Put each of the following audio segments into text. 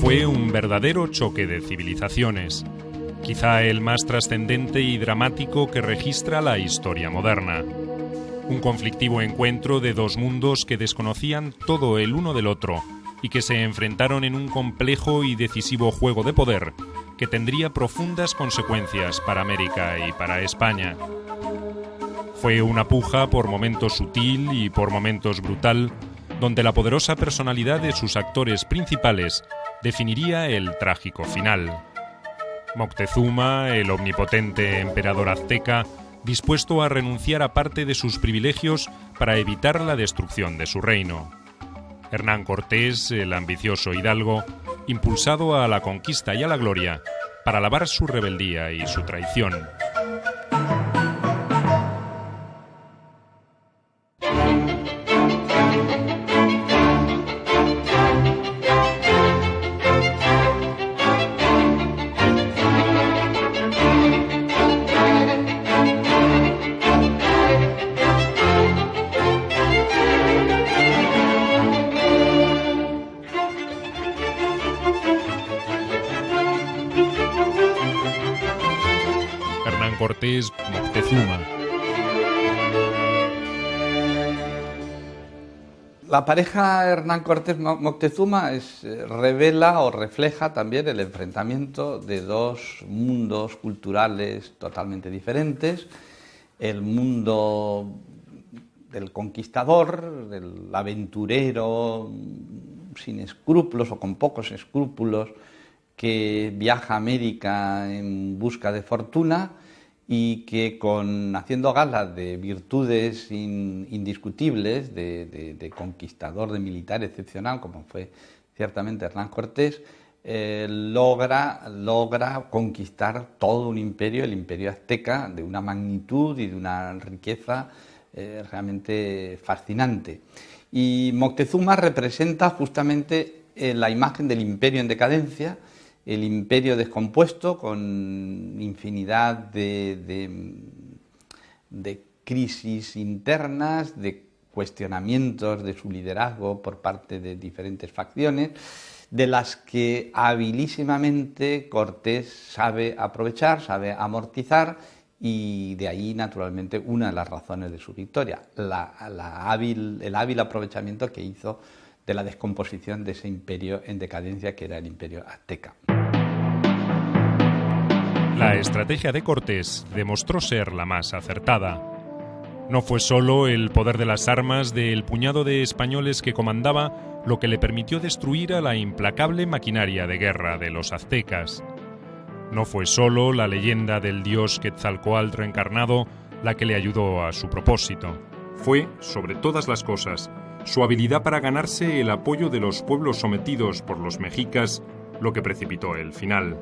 fue un verdadero choque de civilizaciones, quizá el más trascendente y dramático que registra la historia moderna. Un conflictivo encuentro de dos mundos que desconocían todo el uno del otro y que se enfrentaron en un complejo y decisivo juego de poder que tendría profundas consecuencias para América y para España. Fue una puja por momentos sutil y por momentos brutal, donde la poderosa personalidad de sus actores principales definiría el trágico final. Moctezuma, el omnipotente emperador azteca, dispuesto a renunciar a parte de sus privilegios para evitar la destrucción de su reino. Hernán Cortés, el ambicioso hidalgo, impulsado a la conquista y a la gloria para lavar su rebeldía y su traición. Cortés, Moctezuma. La pareja Hernán Cortés-Moctezuma revela o refleja también el enfrentamiento de dos mundos culturales totalmente diferentes. El mundo del conquistador, del aventurero sin escrúpulos o con pocos escrúpulos que viaja a América en busca de fortuna y que haciendo gala de virtudes indiscutibles, de conquistador, de militar excepcional, como fue ciertamente Hernán Cortés, logra conquistar todo un imperio, el imperio azteca, de una magnitud y de una riqueza realmente fascinante. Y Moctezuma representa justamente la imagen del imperio en decadencia, el imperio descompuesto con infinidad de crisis internas, de cuestionamientos de su liderazgo por parte de diferentes facciones, de las que habilísimamente Cortés sabe aprovechar, sabe amortizar, y de ahí naturalmente una de las razones de su victoria, el hábil aprovechamiento que hizo de la descomposición de ese imperio en decadencia que era el imperio azteca. La estrategia de Cortés demostró ser la más acertada. No fue solo el poder de las armas del puñado de españoles que comandaba lo que le permitió destruir a la implacable maquinaria de guerra de los aztecas. No fue solo la leyenda del dios Quetzalcóatl reencarnado la que le ayudó a su propósito. Fue, sobre todas las cosas, su habilidad para ganarse el apoyo de los pueblos sometidos por los mexicas lo que precipitó el final.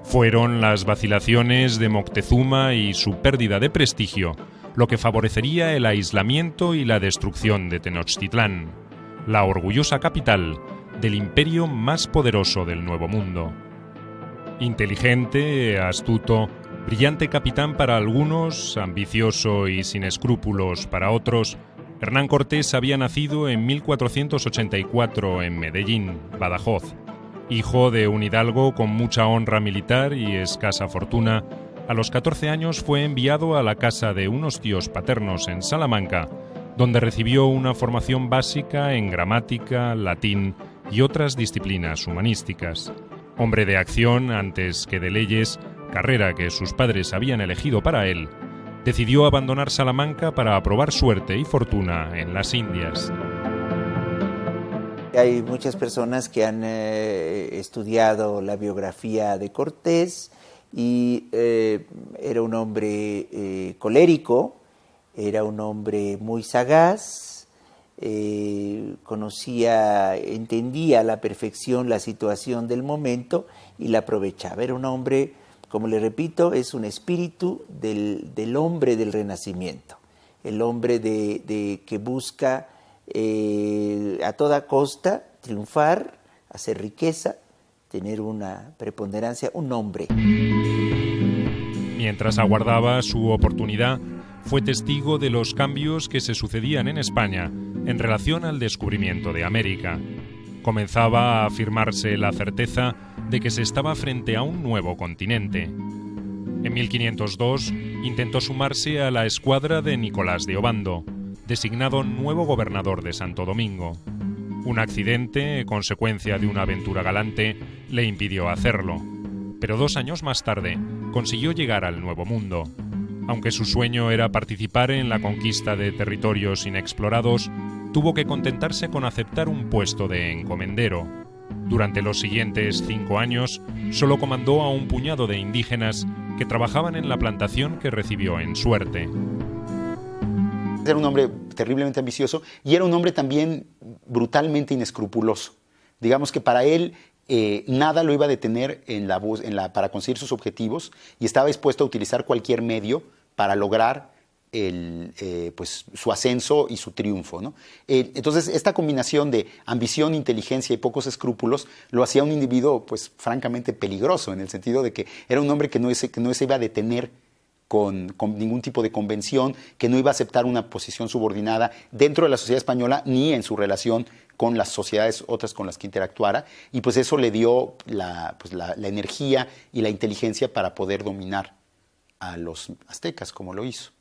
Fueron las vacilaciones de Moctezuma y su pérdida de prestigio lo que favorecería el aislamiento y la destrucción de Tenochtitlán, la orgullosa capital del imperio más poderoso del Nuevo Mundo. Inteligente, astuto, brillante capitán para algunos, ambicioso y sin escrúpulos para otros, Hernán Cortés había nacido en 1484 en Medellín, Badajoz. Hijo de un hidalgo con mucha honra militar y escasa fortuna, a los 14 años fue enviado a la casa de unos tíos paternos en Salamanca, donde recibió una formación básica en gramática, latín y otras disciplinas humanísticas. Hombre de acción antes que de leyes, carrera que sus padres habían elegido para él, decidió abandonar Salamanca para probar suerte y fortuna en las Indias. Hay muchas personas que han estudiado la biografía de Cortés y era un hombre colérico, era un hombre muy sagaz, entendía a la perfección la situación del momento y la aprovechaba. Era un hombre, como le repito, es un espíritu del hombre del Renacimiento, el hombre que busca a toda costa triunfar, hacer riqueza, tener una preponderancia, un hombre. Mientras aguardaba su oportunidad, fue testigo de los cambios que se sucedían en España en relación al descubrimiento de América. Comenzaba a afirmarse la certeza de que se estaba frente a un nuevo continente. En 1502 intentó sumarse a la escuadra de Nicolás de Obando, designado nuevo gobernador de Santo Domingo. Un accidente, consecuencia de una aventura galante, le impidió hacerlo. Pero 2 años más tarde consiguió llegar al Nuevo Mundo. Aunque su sueño era participar en la conquista de territorios inexplorados, tuvo que contentarse con aceptar un puesto de encomendero. Durante los siguientes 5 años, solo comandó a un puñado de indígenas que trabajaban en la plantación que recibió en Suerte. Era un hombre terriblemente ambicioso y era un hombre también brutalmente inescrupuloso. Digamos que para él nada lo iba a detener para conseguir sus objetivos y estaba dispuesto a utilizar cualquier medio para lograr su ascenso y su triunfo, ¿no? Entonces, esta combinación de ambición, inteligencia y pocos escrúpulos lo hacía un individuo, pues, francamente peligroso, en el sentido de que era un hombre que no se iba a detener con ningún tipo de convención, que no iba a aceptar una posición subordinada dentro de la sociedad española ni en su relación con las sociedades otras con las que interactuara, y pues eso le dio la energía y la inteligencia para poder dominar a los aztecas, como lo hizo.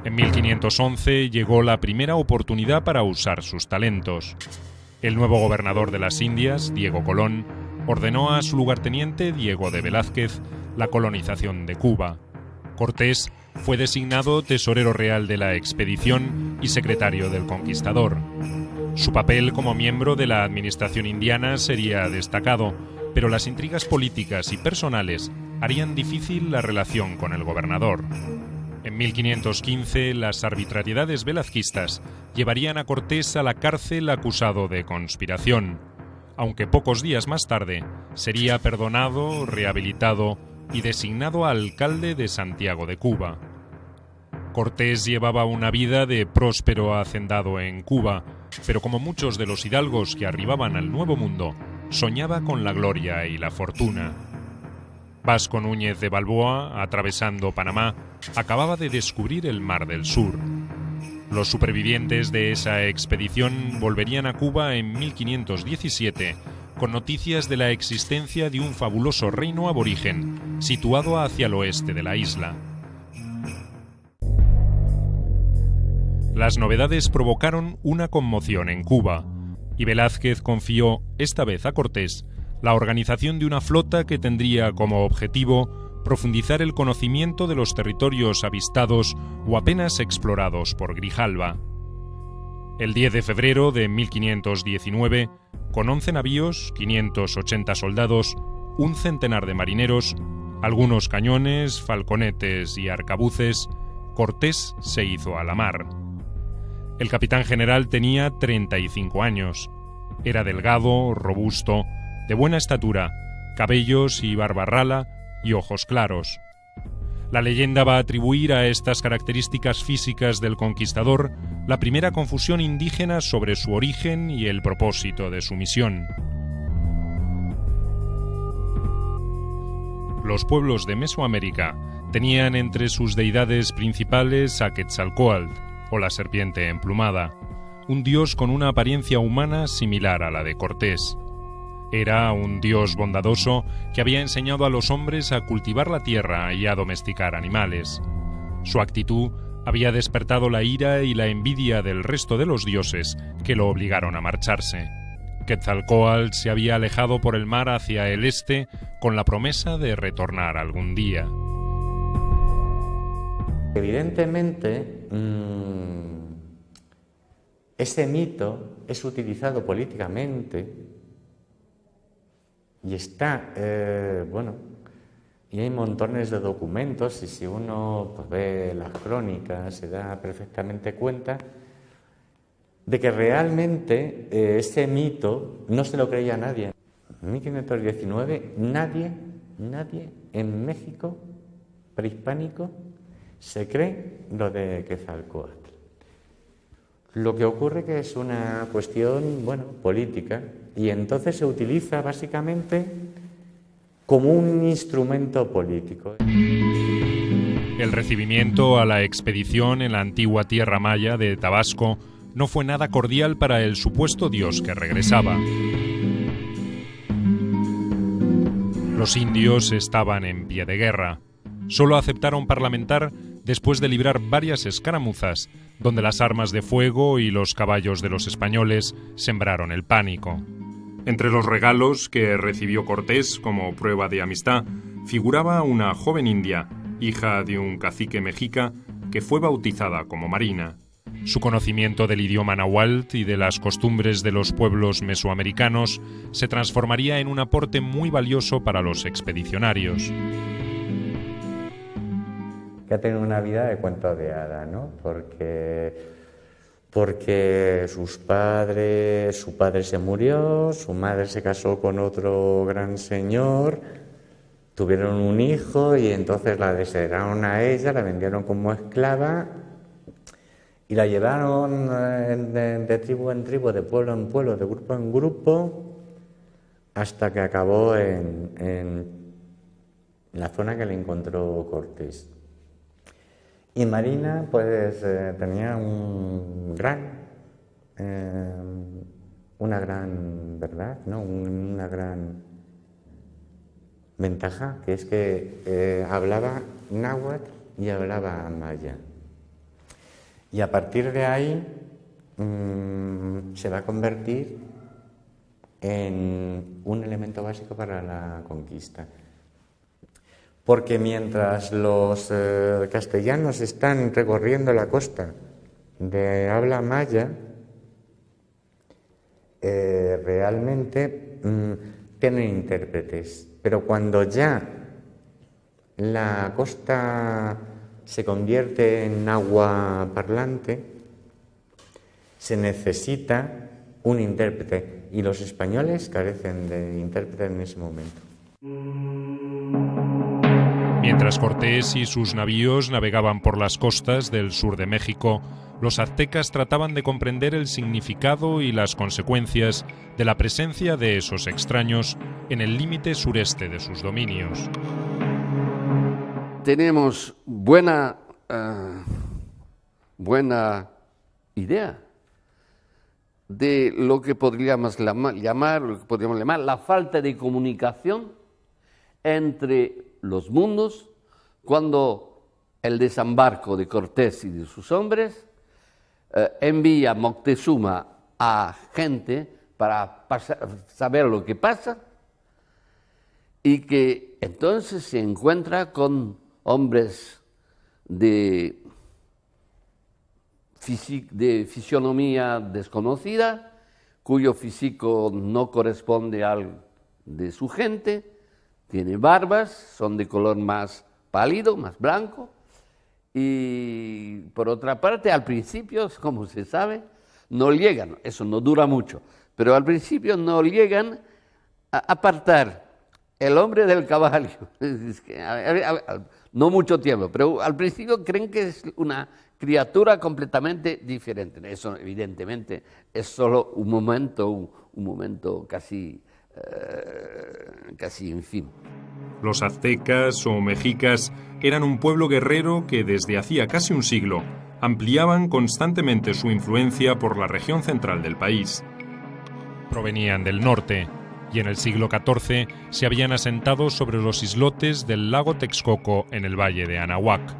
En 1511 llegó la primera oportunidad para usar sus talentos. El nuevo gobernador de las Indias, Diego Colón, ordenó a su lugarteniente, Diego de Velázquez, la colonización de Cuba. Cortés fue designado tesorero real de la expedición y secretario del conquistador. Su papel como miembro de la administración indiana sería destacado, pero las intrigas políticas y personales harían difícil la relación con el gobernador. En 1515, las arbitrariedades velazquistas llevarían a Cortés a la cárcel acusado de conspiración, aunque pocos días más tarde sería perdonado, rehabilitado y designado alcalde de Santiago de Cuba. Cortés llevaba una vida de próspero hacendado en Cuba, pero como muchos de los hidalgos que arribaban al Nuevo Mundo, soñaba con la gloria y la fortuna. Vasco Núñez de Balboa, atravesando Panamá, acababa de descubrir el Mar del Sur. Los supervivientes de esa expedición volverían a Cuba en 1517 con noticias de la existencia de un fabuloso reino aborigen situado hacia el oeste de la isla. Las novedades provocaron una conmoción en Cuba, y Velázquez confió, esta vez a Cortés, la organización de una flota que tendría como objetivo profundizar el conocimiento de los territorios avistados o apenas explorados por Grijalva. El 10 de febrero de 1519, con 11 navíos, 580 soldados, un centenar de marineros, algunos cañones, falconetes y arcabuces, Cortés se hizo a la mar. El capitán general tenía 35 años. Era delgado, robusto, de buena estatura, cabellos y barba rala y ojos claros. La leyenda va a atribuir a estas características físicas del conquistador la primera confusión indígena sobre su origen y el propósito de su misión. Los pueblos de Mesoamérica tenían entre sus deidades principales a Quetzalcóatl, o la serpiente emplumada, un dios con una apariencia humana similar a la de Cortés. Era un dios bondadoso que había enseñado a los hombres a cultivar la tierra y a domesticar animales. Su actitud había despertado la ira y la envidia del resto de los dioses, que lo obligaron a marcharse. Quetzalcóatl se había alejado por el mar hacia el este con la promesa de retornar algún día. Evidentemente, ese mito es utilizado políticamente y está, y hay montones de documentos, y si uno pues, ve las crónicas se da perfectamente cuenta de que realmente ese mito no se lo creía nadie. En 1519 nadie en México prehispánico se cree lo de Quetzalcóatl. Lo que ocurre que es una cuestión, política, y entonces se utiliza básicamente como un instrumento político. El recibimiento a la expedición en la antigua tierra maya de Tabasco no fue nada cordial para el supuesto dios que regresaba. Los indios estaban en pie de guerra. Solo aceptaron parlamentar después de librar varias escaramuzas, donde las armas de fuego y los caballos de los españoles sembraron el pánico. Entre los regalos que recibió Cortés como prueba de amistad, figuraba una joven india, hija de un cacique mexica, que fue bautizada como Marina. Su conocimiento del idioma náhuatl y de las costumbres de los pueblos mesoamericanos se transformaría en un aporte muy valioso para los expedicionarios. Que ha tenido una vida de cuento de hada, ¿no? Porque su padre se murió, su madre se casó con otro gran señor, tuvieron un hijo y entonces la desheredaron a ella, la vendieron como esclava y la llevaron de tribu en tribu, de pueblo en pueblo, de grupo en grupo, hasta que acabó en la zona que le encontró Cortés. Y Marina, pues, tenía una gran verdad, ¿no? Una gran ventaja, que es que hablaba náhuatl y hablaba maya. Y a partir de ahí se va a convertir en un elemento básico para la conquista. Porque mientras los castellanos están recorriendo la costa de habla maya, realmente tienen intérpretes. Pero cuando ya la costa se convierte en agua parlante, se necesita un intérprete. Y los españoles carecen de intérprete en ese momento. Mientras Cortés y sus navíos navegaban por las costas del sur de México, los aztecas trataban de comprender el significado y las consecuencias de la presencia de esos extraños en el límite sureste de sus dominios. Tenemos buena idea de lo que podríamos llamar la falta de comunicación entre los mundos cuando el desembarco de Cortés y de sus hombres envía Moctezuma a gente para saber lo que pasa y que entonces se encuentra con hombres de fisionomía desconocida, cuyo físico no corresponde al de su gente, tiene barbas, son de color más pálido, más blanco, y por otra parte, al principio, como se sabe, no llegan, eso no dura mucho, pero al principio no llegan a apartar el hombre del caballo. Es que, no mucho tiempo, pero al principio creen que es una criatura completamente diferente. Eso evidentemente es solo un momento casi en fin. Los aztecas o mexicas eran un pueblo guerrero que desde hacía casi un siglo ampliaban constantemente su influencia por la región central del país. Provenían del norte y en el siglo XIV se habían asentado sobre los islotes del lago Texcoco en el valle de Anahuac.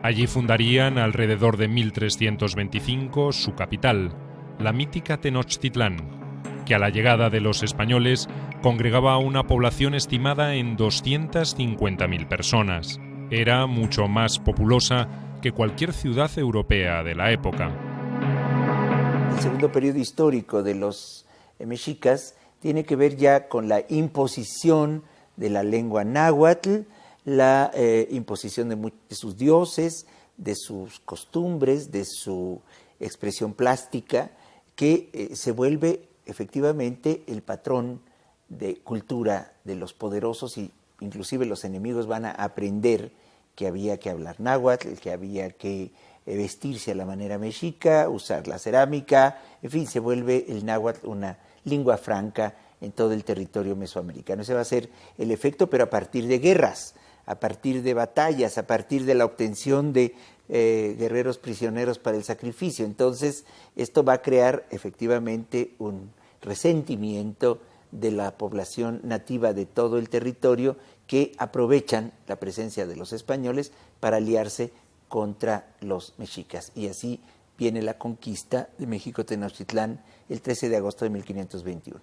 Allí fundarían alrededor de 1325 su capital, la mítica Tenochtitlán, que a la llegada de los españoles congregaba a una población estimada en 250.000 personas. Era mucho más populosa que cualquier ciudad europea de la época. El segundo periodo histórico de los mexicas tiene que ver ya con la imposición de la lengua náhuatl, la imposición de sus dioses, de sus costumbres, de su expresión plástica, que se vuelve efectivamente el patrón de cultura de los poderosos, y inclusive los enemigos van a aprender que había que hablar náhuatl, que había que vestirse a la manera mexica, usar la cerámica, en fin, se vuelve el náhuatl una lengua franca en todo el territorio mesoamericano. Ese va a ser el efecto, pero a partir de guerras, a partir de batallas, a partir de la obtención de guerreros prisioneros para el sacrificio. Entonces, esto va a crear efectivamente un resentimiento de la población nativa de todo el territorio que aprovechan la presencia de los españoles para aliarse contra los mexicas. Y así viene la conquista de México Tenochtitlán el 13 de agosto de 1521.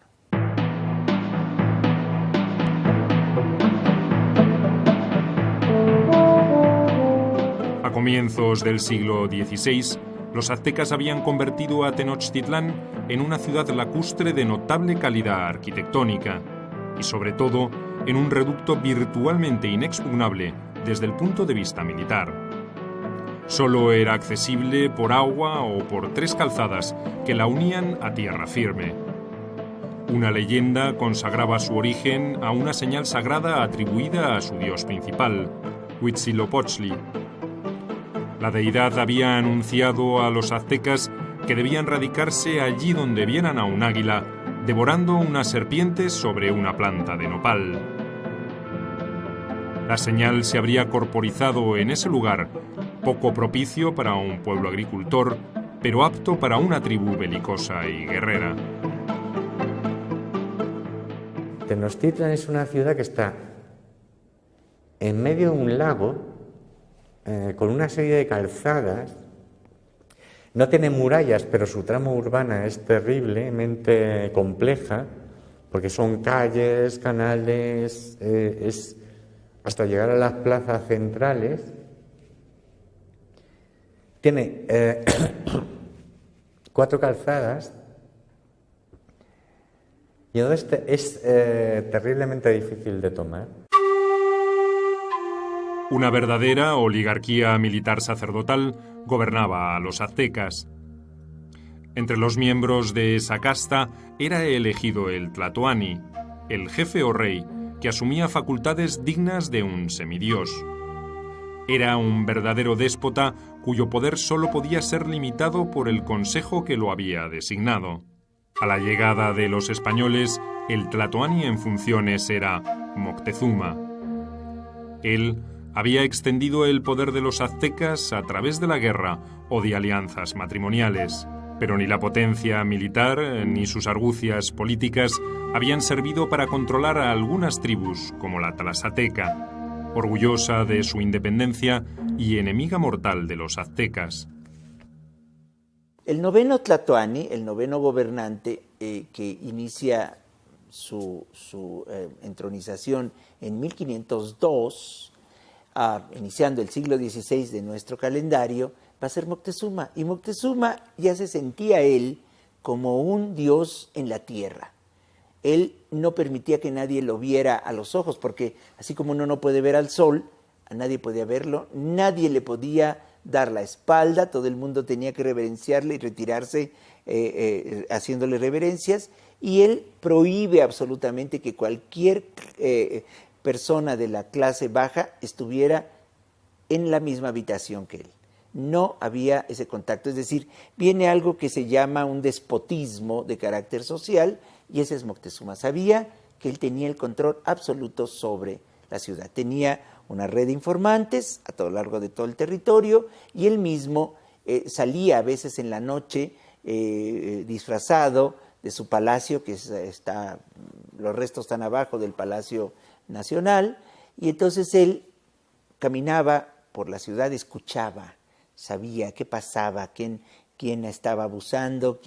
A comienzos del siglo XVI, los aztecas habían convertido a Tenochtitlán en una ciudad lacustre de notable calidad arquitectónica y, sobre todo, en un reducto virtualmente inexpugnable desde el punto de vista militar. Solo era accesible por agua o por 3 calzadas que la unían a tierra firme. Una leyenda consagraba su origen a una señal sagrada atribuida a su dios principal, Huitzilopochtli. La deidad había anunciado a los aztecas que debían radicarse allí donde vieran a un águila, devorando unas serpientes sobre una planta de nopal. La señal se habría corporizado en ese lugar, poco propicio para un pueblo agricultor, pero apto para una tribu belicosa y guerrera. Tenochtitlan es una ciudad que está en medio de un lago, con una serie de calzadas. No tiene murallas, pero su trama urbana es terriblemente compleja, porque son calles, canales, es hasta llegar a las plazas centrales. Tiene 4 calzadas y entonces es terriblemente difícil de tomar. Una verdadera oligarquía militar sacerdotal gobernaba a los aztecas. Entre los miembros de esa casta era elegido el tlatoani, el jefe o rey, que asumía facultades dignas de un semidios. Era un verdadero déspota cuyo poder solo podía ser limitado por el consejo que lo había designado. A la llegada de los españoles, el tlatoani en funciones era Moctezuma. Él había extendido el poder de los aztecas a través de la guerra o de alianzas matrimoniales, pero ni la potencia militar ni sus argucias políticas habían servido para controlar a algunas tribus como la tlaxateca, orgullosa de su independencia y enemiga mortal de los aztecas. El noveno tlatoani, el noveno gobernante que inicia su entronización en 1502, iniciando el siglo XVI de nuestro calendario, va a ser Moctezuma. Y Moctezuma ya se sentía él como un dios en la tierra. Él no permitía que nadie lo viera a los ojos, porque así como uno no puede ver al sol, a nadie podía verlo, nadie le podía dar la espalda, todo el mundo tenía que reverenciarle y retirarse haciéndole reverencias, y él prohíbe absolutamente que cualquier persona de la clase baja estuviera en la misma habitación que él. No había ese contacto, es decir, viene algo que se llama un despotismo de carácter social, y ese es Moctezuma. Sabía que él tenía el control absoluto sobre la ciudad. Tenía una red de informantes a lo largo de todo el territorio, y él mismo salía a veces en la noche disfrazado de su palacio, que los restos están abajo del Palacio Nacional, y entonces él caminaba por la ciudad, escuchaba, sabía qué pasaba, quién estaba abusando,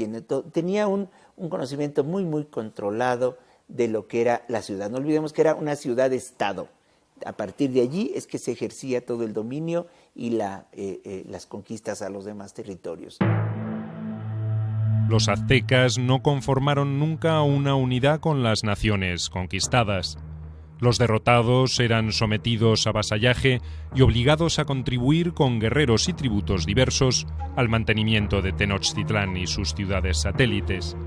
tenía un conocimiento muy, muy controlado de lo que era la ciudad. No olvidemos que era una ciudad-estado. A partir de allí es que se ejercía todo el dominio y las conquistas a los demás territorios. Los aztecas no conformaron nunca una unidad con las naciones conquistadas. Los derrotados eran sometidos a vasallaje y obligados a contribuir con guerreros y tributos diversos al mantenimiento de Tenochtitlán y sus ciudades satélites.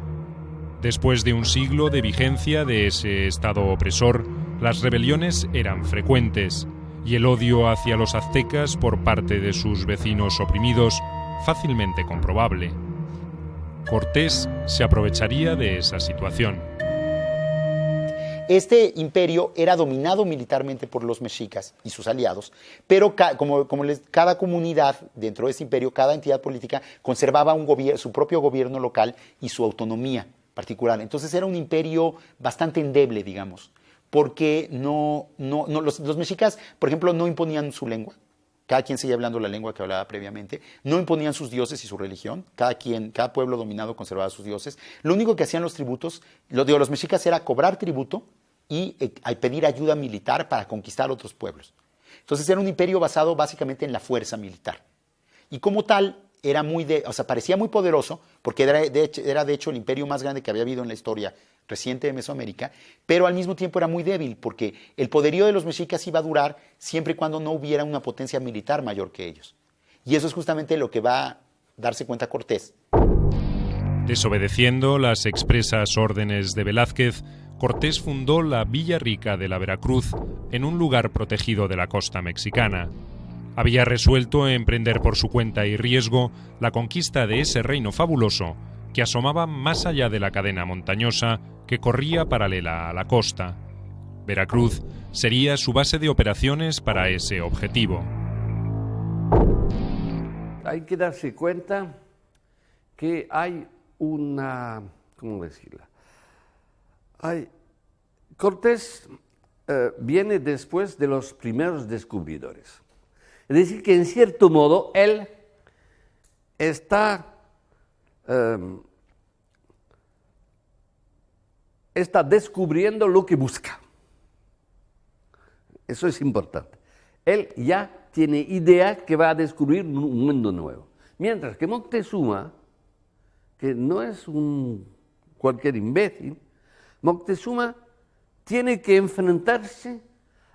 Después de un siglo de vigencia de ese estado opresor, las rebeliones eran frecuentes y el odio hacia los aztecas por parte de sus vecinos oprimidos fácilmente comprobable. Cortés se aprovecharía de esa situación. Este imperio era dominado militarmente por los mexicas y sus aliados, pero cada comunidad dentro de ese imperio, cada entidad política conservaba su propio gobierno local y su autonomía particular. Entonces era un imperio bastante endeble, digamos, porque los mexicas, por ejemplo, no imponían su lengua. Cada quien seguía hablando la lengua que hablaba previamente. No imponían sus dioses y su religión. Cada pueblo dominado conservaba sus dioses. Lo único que hacían los tributos, los mexicas, era cobrar tributo y pedir ayuda militar para conquistar otros pueblos. Entonces era un imperio basado básicamente en la fuerza militar. Y como tal, parecía muy poderoso, porque era de hecho el imperio más grande que había habido en la historia reciente de Mesoamérica, pero al mismo tiempo era muy débil, porque el poderío de los mexicas iba a durar siempre y cuando no hubiera una potencia militar mayor que ellos. Y eso es justamente lo que va a darse cuenta Cortés. Desobedeciendo las expresas órdenes de Velázquez, Cortés fundó la Villa Rica de la Veracruz en un lugar protegido de la costa mexicana. Había resuelto emprender por su cuenta y riesgo la conquista de ese reino fabuloso que asomaba más allá de la cadena montañosa que corría paralela a la costa. Veracruz sería su base de operaciones para ese objetivo. Hay que darse cuenta que hay una... ¿cómo decirla? Cortés viene después de los primeros descubridores. Es decir, que en cierto modo él está descubriendo lo que busca. Eso es importante. Él ya tiene idea que va a descubrir un mundo nuevo. Mientras que Moctezuma, que no es cualquier imbécil, Moctezuma tiene que enfrentarse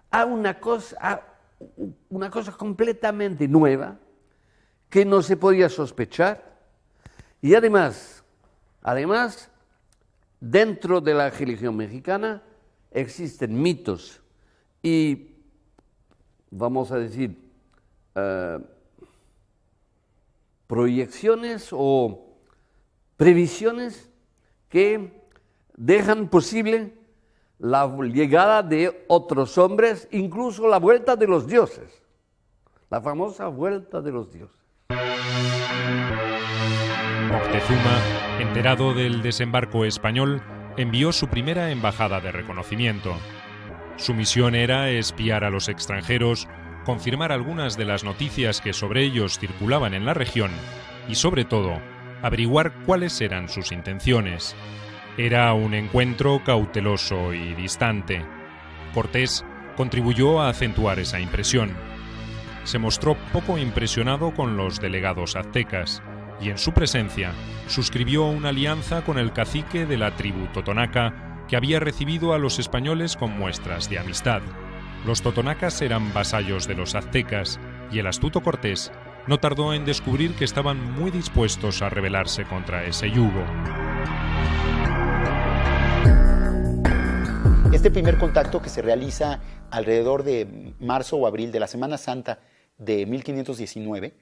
a una cosa completamente nueva que no se podía sospechar. Y además, dentro de la religión mexicana existen mitos y, vamos a decir, proyecciones o previsiones que dejan posible la llegada de otros hombres, incluso la vuelta de los dioses, la famosa vuelta de los dioses. Moctezuma, enterado del desembarco español, envió su primera embajada de reconocimiento. Su misión era espiar a los extranjeros, confirmar algunas de las noticias que sobre ellos circulaban en la región y, sobre todo, averiguar cuáles eran sus intenciones. Era un encuentro cauteloso y distante. Cortés contribuyó a acentuar esa impresión. Se mostró poco impresionado con los delegados aztecas y en su presencia suscribió una alianza con el cacique de la tribu totonaca que había recibido a los españoles con muestras de amistad. Los totonacas eran vasallos de los aztecas y el astuto Cortés no tardó en descubrir que estaban muy dispuestos a rebelarse contra ese yugo. Este primer contacto, que se realiza alrededor de marzo o abril de la Semana Santa de 1519,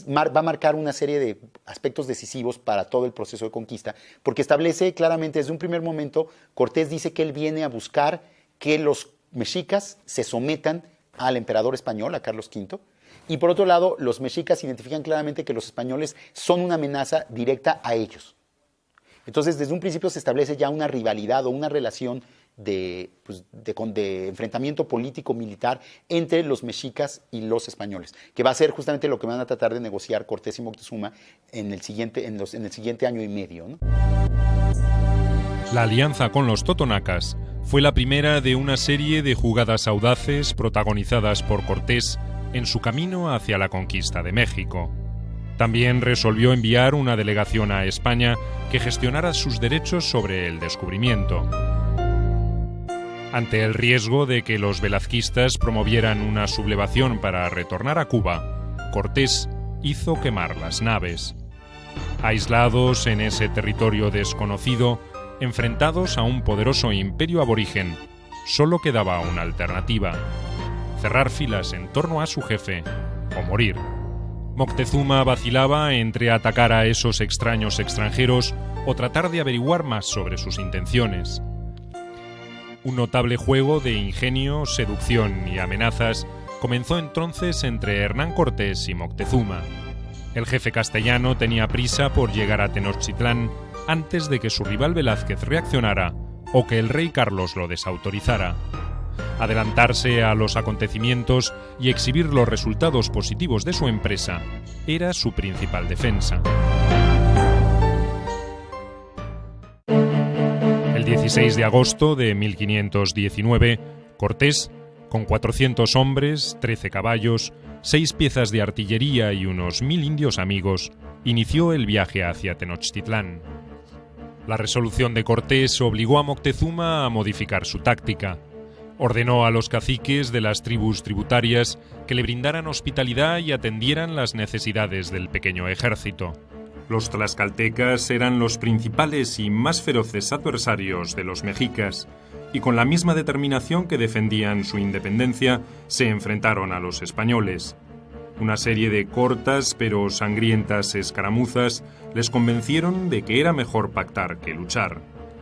va a marcar una serie de aspectos decisivos para todo el proceso de conquista, porque establece claramente desde un primer momento, Cortés dice que él viene a buscar que los mexicas se sometan al emperador español, a Carlos V, y por otro lado, los mexicas identifican claramente que los españoles son una amenaza directa a ellos. Entonces, desde un principio se establece ya una rivalidad o una relación de enfrentamiento político-militar entre los mexicas y los españoles, que va a ser justamente lo que van a tratar de negociar Cortés y Moctezuma en el siguiente año y medio, ¿no? La alianza con los totonacas fue la primera de una serie de jugadas audaces protagonizadas por Cortés en su camino hacia la conquista de México. También resolvió enviar una delegación a España que gestionara sus derechos sobre el descubrimiento. Ante el riesgo de que los velazquistas promovieran una sublevación para retornar a Cuba, Cortés hizo quemar las naves. Aislados en ese territorio desconocido, enfrentados a un poderoso imperio aborigen, solo quedaba una alternativa: cerrar filas en torno a su jefe o morir. Moctezuma vacilaba entre atacar a esos extraños extranjeros o tratar de averiguar más sobre sus intenciones. Un notable juego de ingenio, seducción y amenazas comenzó entonces entre Hernán Cortés y Moctezuma. El jefe castellano tenía prisa por llegar a Tenochtitlán antes de que su rival Velázquez reaccionara o que el rey Carlos lo desautorizara. Adelantarse a los acontecimientos y exhibir los resultados positivos de su empresa era su principal defensa. El 16 de agosto de 1519, Cortés, con 400 hombres, 13 caballos, 6 piezas de artillería y unos 1000 indios amigos, inició el viaje hacia Tenochtitlán. La resolución de Cortés obligó a Moctezuma a modificar su táctica. Ordenó a los caciques de las tribus tributarias que le brindaran hospitalidad y atendieran las necesidades del pequeño ejército. Los tlaxcaltecas eran los principales y más feroces adversarios de los mexicas, y con la misma determinación que defendían su independencia, se enfrentaron a los españoles. Una serie de cortas pero sangrientas escaramuzas les convencieron de que era mejor pactar que luchar.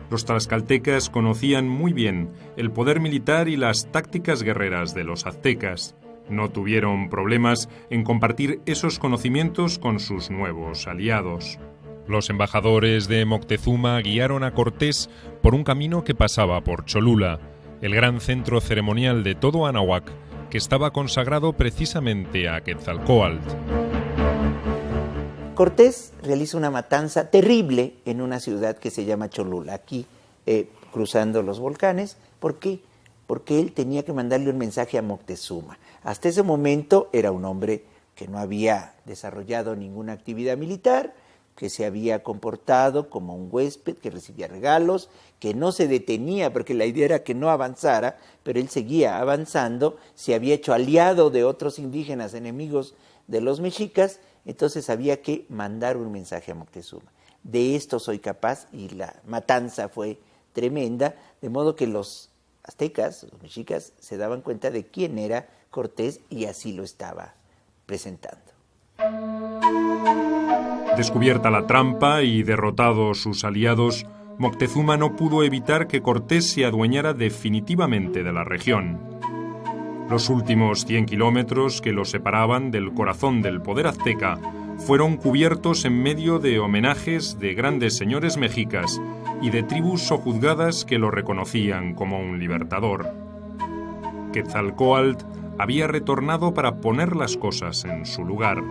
Los tlaxcaltecas conocían muy bien el poder militar y las tácticas guerreras de los aztecas. No tuvieron problemas en compartir esos conocimientos con sus nuevos aliados. Los embajadores de Moctezuma guiaron a Cortés por un camino que pasaba por Cholula, el gran centro ceremonial de todo Anáhuac, que estaba consagrado precisamente a Quetzalcóatl. Cortés realiza una matanza terrible en una ciudad que se llama Cholula, aquí cruzando los volcanes. ¿Por qué? Porque él tenía que mandarle un mensaje a Moctezuma. Hasta ese momento era un hombre que no había desarrollado ninguna actividad militar, que se había comportado como un huésped, que recibía regalos, que no se detenía, porque la idea era que no avanzara, pero él seguía avanzando, se había hecho aliado de otros indígenas enemigos de los mexicas, entonces había que mandar un mensaje a Moctezuma. De esto soy capaz, y la matanza fue tremenda, de modo que los aztecas, los mexicas, se daban cuenta de quién era Cortés y así lo estaba presentando. Descubierta la trampa y derrotados sus aliados, Moctezuma no pudo evitar que Cortés se adueñara definitivamente de la región. Los últimos 100 kilómetros que lo separaban del corazón del poder azteca fueron cubiertos en medio de homenajes de grandes señores mexicas y de tribus sojuzgadas que lo reconocían como un libertador. Quetzalcóatl había retornado para poner las cosas en su lugar.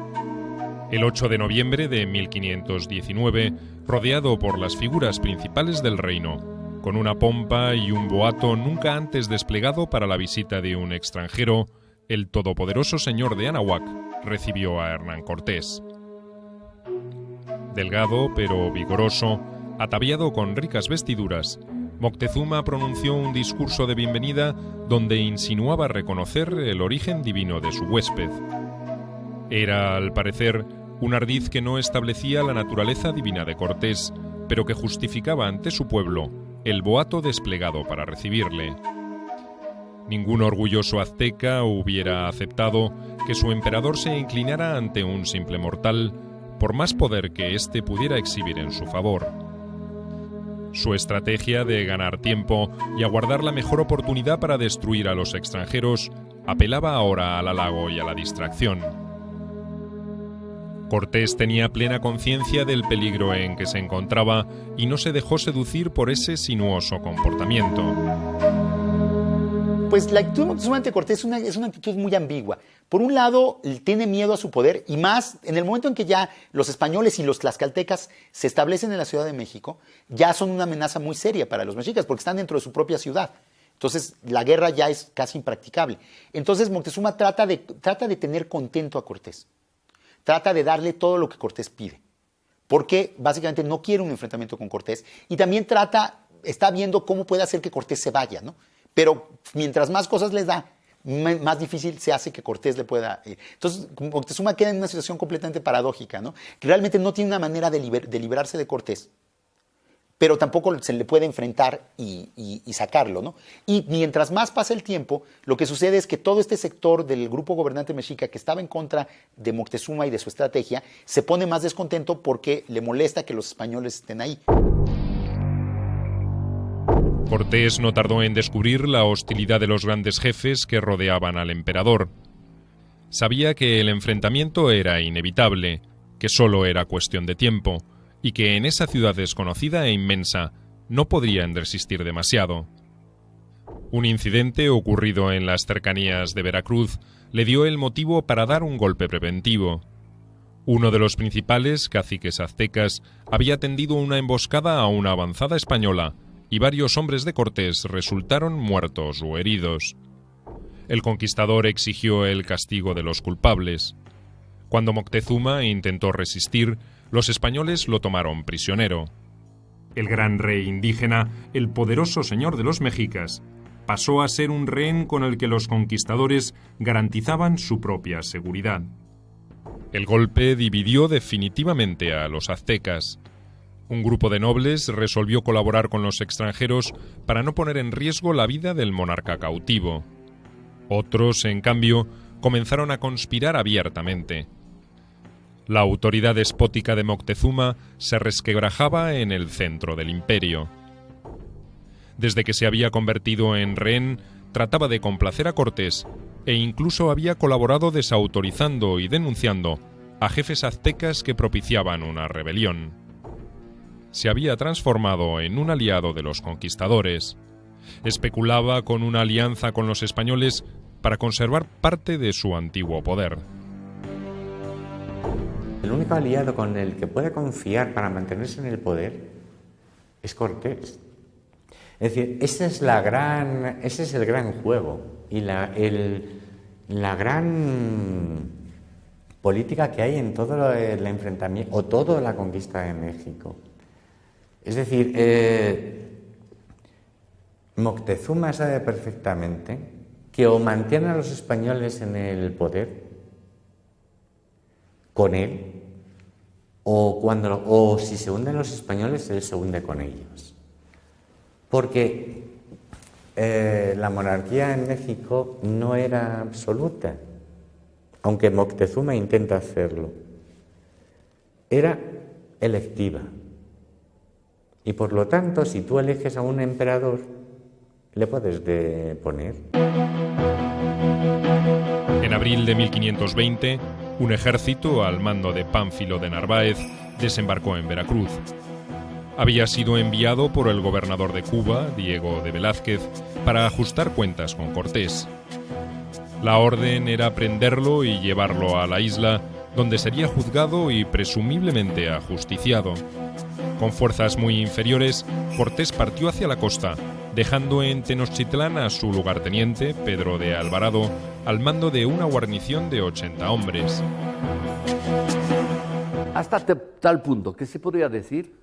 El 8 de noviembre de 1519, rodeado por las figuras principales del reino, con una pompa y un boato nunca antes desplegado para la visita de un extranjero, el todopoderoso señor de Anáhuac recibió a Hernán Cortés. Delgado pero vigoroso, ataviado con ricas vestiduras, Moctezuma pronunció un discurso de bienvenida donde insinuaba reconocer el origen divino de su huésped. Era, al parecer, un ardid que no establecía la naturaleza divina de Cortés, pero que justificaba ante su pueblo el boato desplegado para recibirle. Ningún orgulloso azteca hubiera aceptado que su emperador se inclinara ante un simple mortal, por más poder que éste pudiera exhibir en su favor. Su estrategia de ganar tiempo y aguardar la mejor oportunidad para destruir a los extranjeros apelaba ahora al halago y a la distracción. Cortés tenía plena conciencia del peligro en que se encontraba y no se dejó seducir por ese sinuoso comportamiento. Pues la actitud de Moctezuma ante Cortés es una actitud muy ambigua. Por un lado, tiene miedo a su poder, y más en el momento en que ya los españoles y los tlaxcaltecas se establecen en la Ciudad de México, ya son una amenaza muy seria para los mexicas, porque están dentro de su propia ciudad. Entonces, la guerra ya es casi impracticable. Entonces, Moctezuma trata de tener contento a Cortés. Trata de darle todo lo que Cortés pide, porque básicamente no quiere un enfrentamiento con Cortés, y también está viendo cómo puede hacer que Cortés se vaya, ¿no? Pero mientras más cosas les da, más difícil se hace que Cortés le pueda ir. Entonces, Moctezuma queda en una situación completamente paradójica, ¿no? Que realmente no tiene una manera de librarse de Cortés, pero tampoco se le puede enfrentar y sacarlo, ¿no? Y mientras más pasa el tiempo, lo que sucede es que todo este sector del grupo gobernante mexica que estaba en contra de Moctezuma y de su estrategia, se pone más descontento porque le molesta que los españoles estén ahí. Cortés no tardó en descubrir la hostilidad de los grandes jefes que rodeaban al emperador. Sabía que el enfrentamiento era inevitable, que solo era cuestión de tiempo, y que en esa ciudad desconocida e inmensa no podrían resistir demasiado. Un incidente ocurrido en las cercanías de Veracruz le dio el motivo para dar un golpe preventivo. Uno de los principales caciques aztecas había tendido una emboscada a una avanzada española, y varios hombres de Cortés resultaron muertos o heridos. El conquistador exigió el castigo de los culpables. Cuando Moctezuma intentó resistir, los españoles lo tomaron prisionero. El gran rey indígena, el poderoso señor de los mexicas, pasó a ser un rehén con el que los conquistadores garantizaban su propia seguridad. El golpe dividió definitivamente a los aztecas. Un grupo de nobles resolvió colaborar con los extranjeros para no poner en riesgo la vida del monarca cautivo. Otros, en cambio, comenzaron a conspirar abiertamente. La autoridad despótica de Moctezuma se resquebrajaba en el centro del imperio. Desde que se había convertido en rehén, trataba de complacer a Cortés e incluso había colaborado desautorizando y denunciando a jefes aztecas que propiciaban una rebelión. Se había transformado en un aliado de los conquistadores. Especulaba con una alianza con los españoles para conservar parte de su antiguo poder. El único aliado con el que puede confiar para mantenerse en el poder es Cortés. Es decir, ese es el gran juego y la gran política que hay en todo el enfrentamiento o toda la conquista de México. Es decir, Moctezuma sabe perfectamente que o mantiene a los españoles en el poder con él, o si se hunden los españoles, él se hunde con ellos. Porque la monarquía en México no era absoluta, aunque Moctezuma intenta hacerlo. Era electiva. Y por lo tanto, si tú eliges a un emperador, le puedes deponer. En abril de 1520, un ejército al mando de Pánfilo de Narváez desembarcó en Veracruz. Había sido enviado por el gobernador de Cuba, Diego de Velázquez, para ajustar cuentas con Cortés. La orden era prenderlo y llevarlo a la isla, donde sería juzgado y presumiblemente ajusticiado. Con fuerzas muy inferiores, Cortés partió hacia la costa, dejando en Tenochtitlán a su lugarteniente, Pedro de Alvarado, al mando de una guarnición de 80 hombres. Hasta tal punto que se podría decir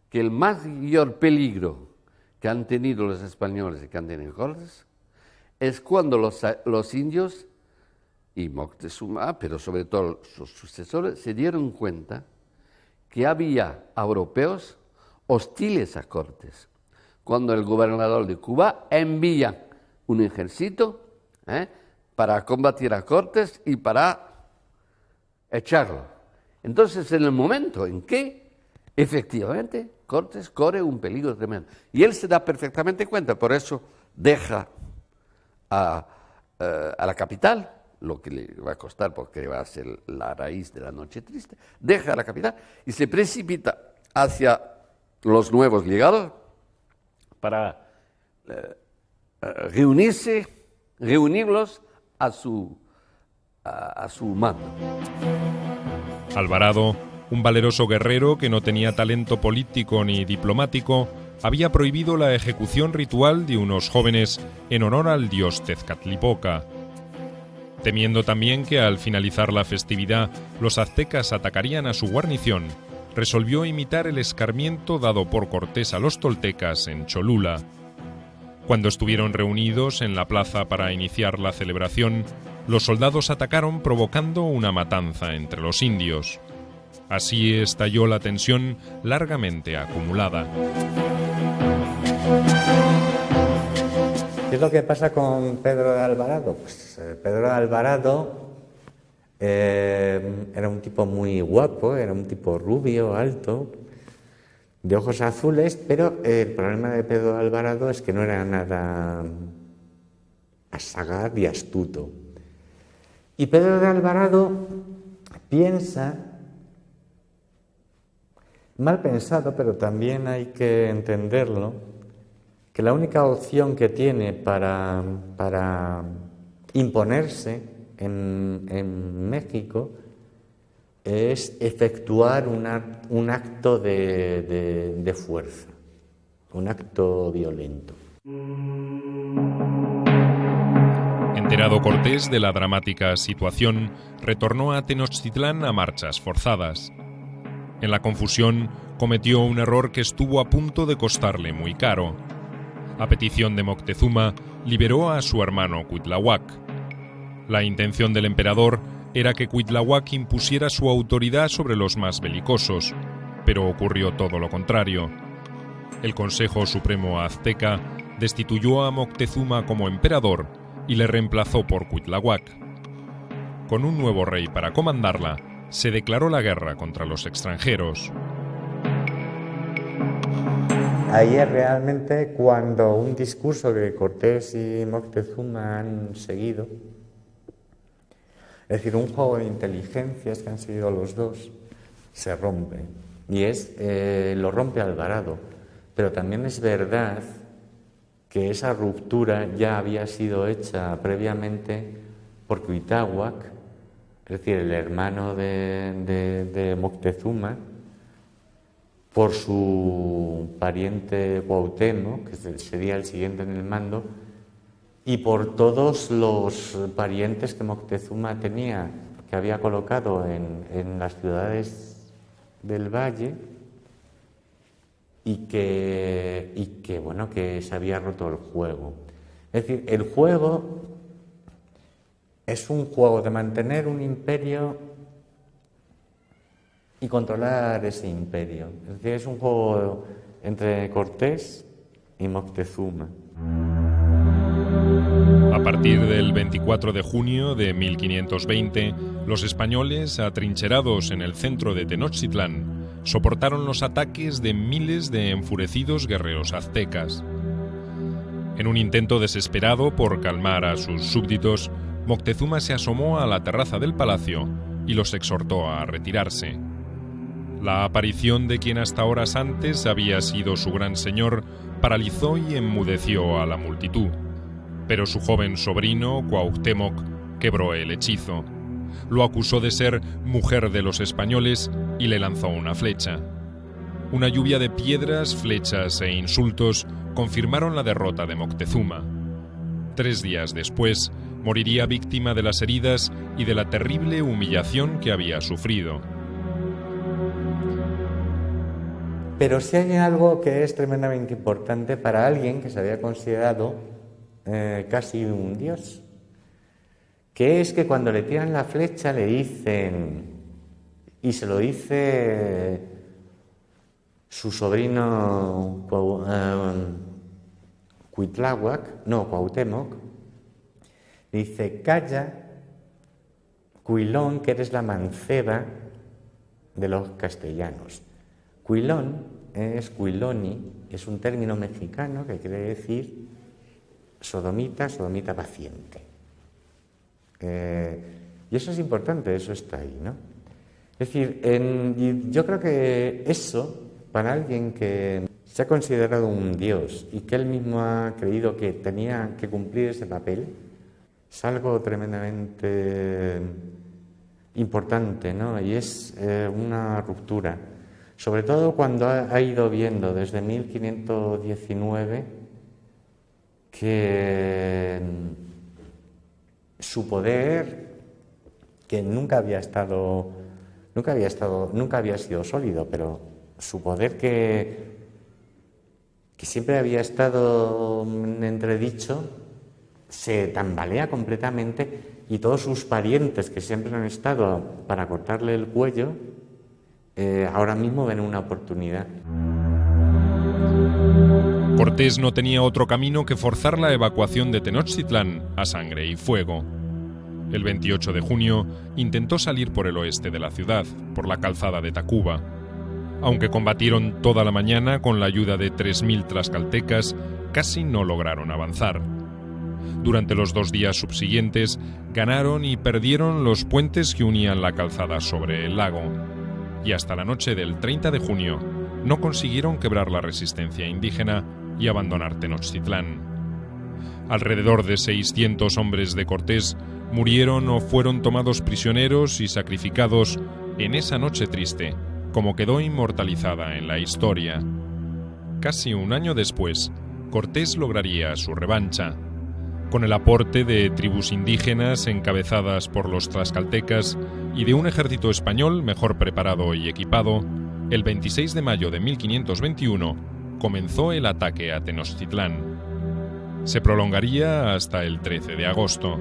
que el mayor peligro que han tenido los españoles y que han tenido Cortés es cuando los indios y Moctezuma, pero sobre todo sus sucesores, se dieron cuenta que había europeos hostiles a Cortés. Cuando el gobernador de Cuba envía un ejército para combatir a Cortés y para echarlo. Entonces, en el momento en que efectivamente Cortés corre un peligro tremendo, y él se da perfectamente cuenta, por eso deja a la capital, lo que le va a costar porque va a ser la raíz de la noche triste, deja la capital y se precipita hacia los nuevos llegados para reunirlos a su mando. Alvarado, un valeroso guerrero que no tenía talento político ni diplomático, había prohibido la ejecución ritual de unos jóvenes en honor al dios Tezcatlipoca. Temiendo también que al finalizar la festividad los aztecas atacarían a su guarnición, resolvió imitar el escarmiento dado por Cortés a los toltecas en Cholula. Cuando estuvieron reunidos en la plaza para iniciar la celebración, los soldados atacaron provocando una matanza entre los indios. Así estalló la tensión largamente acumulada. ¿Qué es lo que pasa con Pedro de Alvarado? Pues Pedro de Alvarado era un tipo muy guapo, era un tipo rubio, alto, de ojos azules, pero el problema de Pedro de Alvarado es que no era nada sagaz y astuto. Y Pedro de Alvarado piensa, mal pensado, pero también hay que entenderlo, que la única opción que tiene para imponerse en México es efectuar un acto de fuerza, un acto violento. Enterado Cortés de la dramática situación, retornó a Tenochtitlán a marchas forzadas. En la confusión, cometió un error que estuvo a punto de costarle muy caro. A petición de Moctezuma, liberó a su hermano Cuitláhuac. La intención del emperador era que Cuitláhuac impusiera su autoridad sobre los más belicosos, pero ocurrió todo lo contrario. El Consejo Supremo Azteca destituyó a Moctezuma como emperador y le reemplazó por Cuitláhuac. Con un nuevo rey para comandarla, se declaró la guerra contra los extranjeros. Ahí es realmente cuando un discurso que Cortés y Moctezuma han seguido, es decir, un juego de inteligencias que han seguido los dos, se rompe. Y lo rompe Alvarado. Pero también es verdad que esa ruptura ya había sido hecha previamente por Cuitláhuac, es decir, el hermano de Moctezuma, por su pariente Cuauhtémoc, que sería el siguiente en el mando, y por todos los parientes que Moctezuma tenía, que había colocado en las ciudades del valle, y que bueno, que se había roto el juego. Es decir, el juego es un juego de mantener un imperio y controlar ese imperio. Es decir, es un juego entre Cortés y Moctezuma. A partir del 24 de junio de 1520, los españoles, atrincherados en el centro de Tenochtitlán, soportaron los ataques de miles de enfurecidos guerreros aztecas. En un intento desesperado por calmar a sus súbditos, Moctezuma se asomó a la terraza del palacio y los exhortó a retirarse. La aparición de quien hasta horas antes había sido su gran señor paralizó y enmudeció a la multitud, pero su joven sobrino, Cuauhtémoc, quebró el hechizo. Lo acusó de ser mujer de los españoles y le lanzó una flecha. Una lluvia de piedras, flechas e insultos confirmaron la derrota de Moctezuma. 3 días después, moriría víctima de las heridas y de la terrible humillación que había sufrido. Pero sí hay algo que es tremendamente importante para alguien que se había considerado casi un dios, que es que cuando le tiran la flecha le dicen, y se lo dice su sobrino Cuauhtémoc, dice: calla, Cuilón, que eres la manceba de los castellanos. Cuilón es Cuiloni, es un término mexicano que quiere decir sodomita paciente. Y eso es importante, eso está ahí, ¿no? Es decir, yo creo que eso, para alguien que se ha considerado un dios y que él mismo ha creído que tenía que cumplir ese papel, es algo tremendamente importante, ¿no? Y es una ruptura. Sobre todo cuando ha ido viendo desde 1519 que su poder, que nunca había sido sólido, pero su poder que siempre había estado en entredicho, se tambalea completamente, y todos sus parientes que siempre han estado para cortarle el cuello, ahora mismo ven una oportunidad. Cortés no tenía otro camino que forzar la evacuación de Tenochtitlán a sangre y fuego. El 28 de junio intentó salir por el oeste de la ciudad, por la calzada de Tacuba. Aunque combatieron toda la mañana con la ayuda de 3.000 tlaxcaltecas, casi no lograron avanzar. Durante los 2 días subsiguientes, ganaron y perdieron los puentes que unían la calzada sobre el lago. Y hasta la noche del 30 de junio, no consiguieron quebrar la resistencia indígena y abandonar Tenochtitlán. Alrededor de 600 hombres de Cortés murieron o fueron tomados prisioneros y sacrificados en esa noche triste, como quedó inmortalizada en la historia. Casi un año después, Cortés lograría su revancha. Con el aporte de tribus indígenas encabezadas por los tlaxcaltecas y de un ejército español mejor preparado y equipado, el 26 de mayo de 1521 comenzó el ataque a Tenochtitlán. Se prolongaría hasta el 13 de agosto.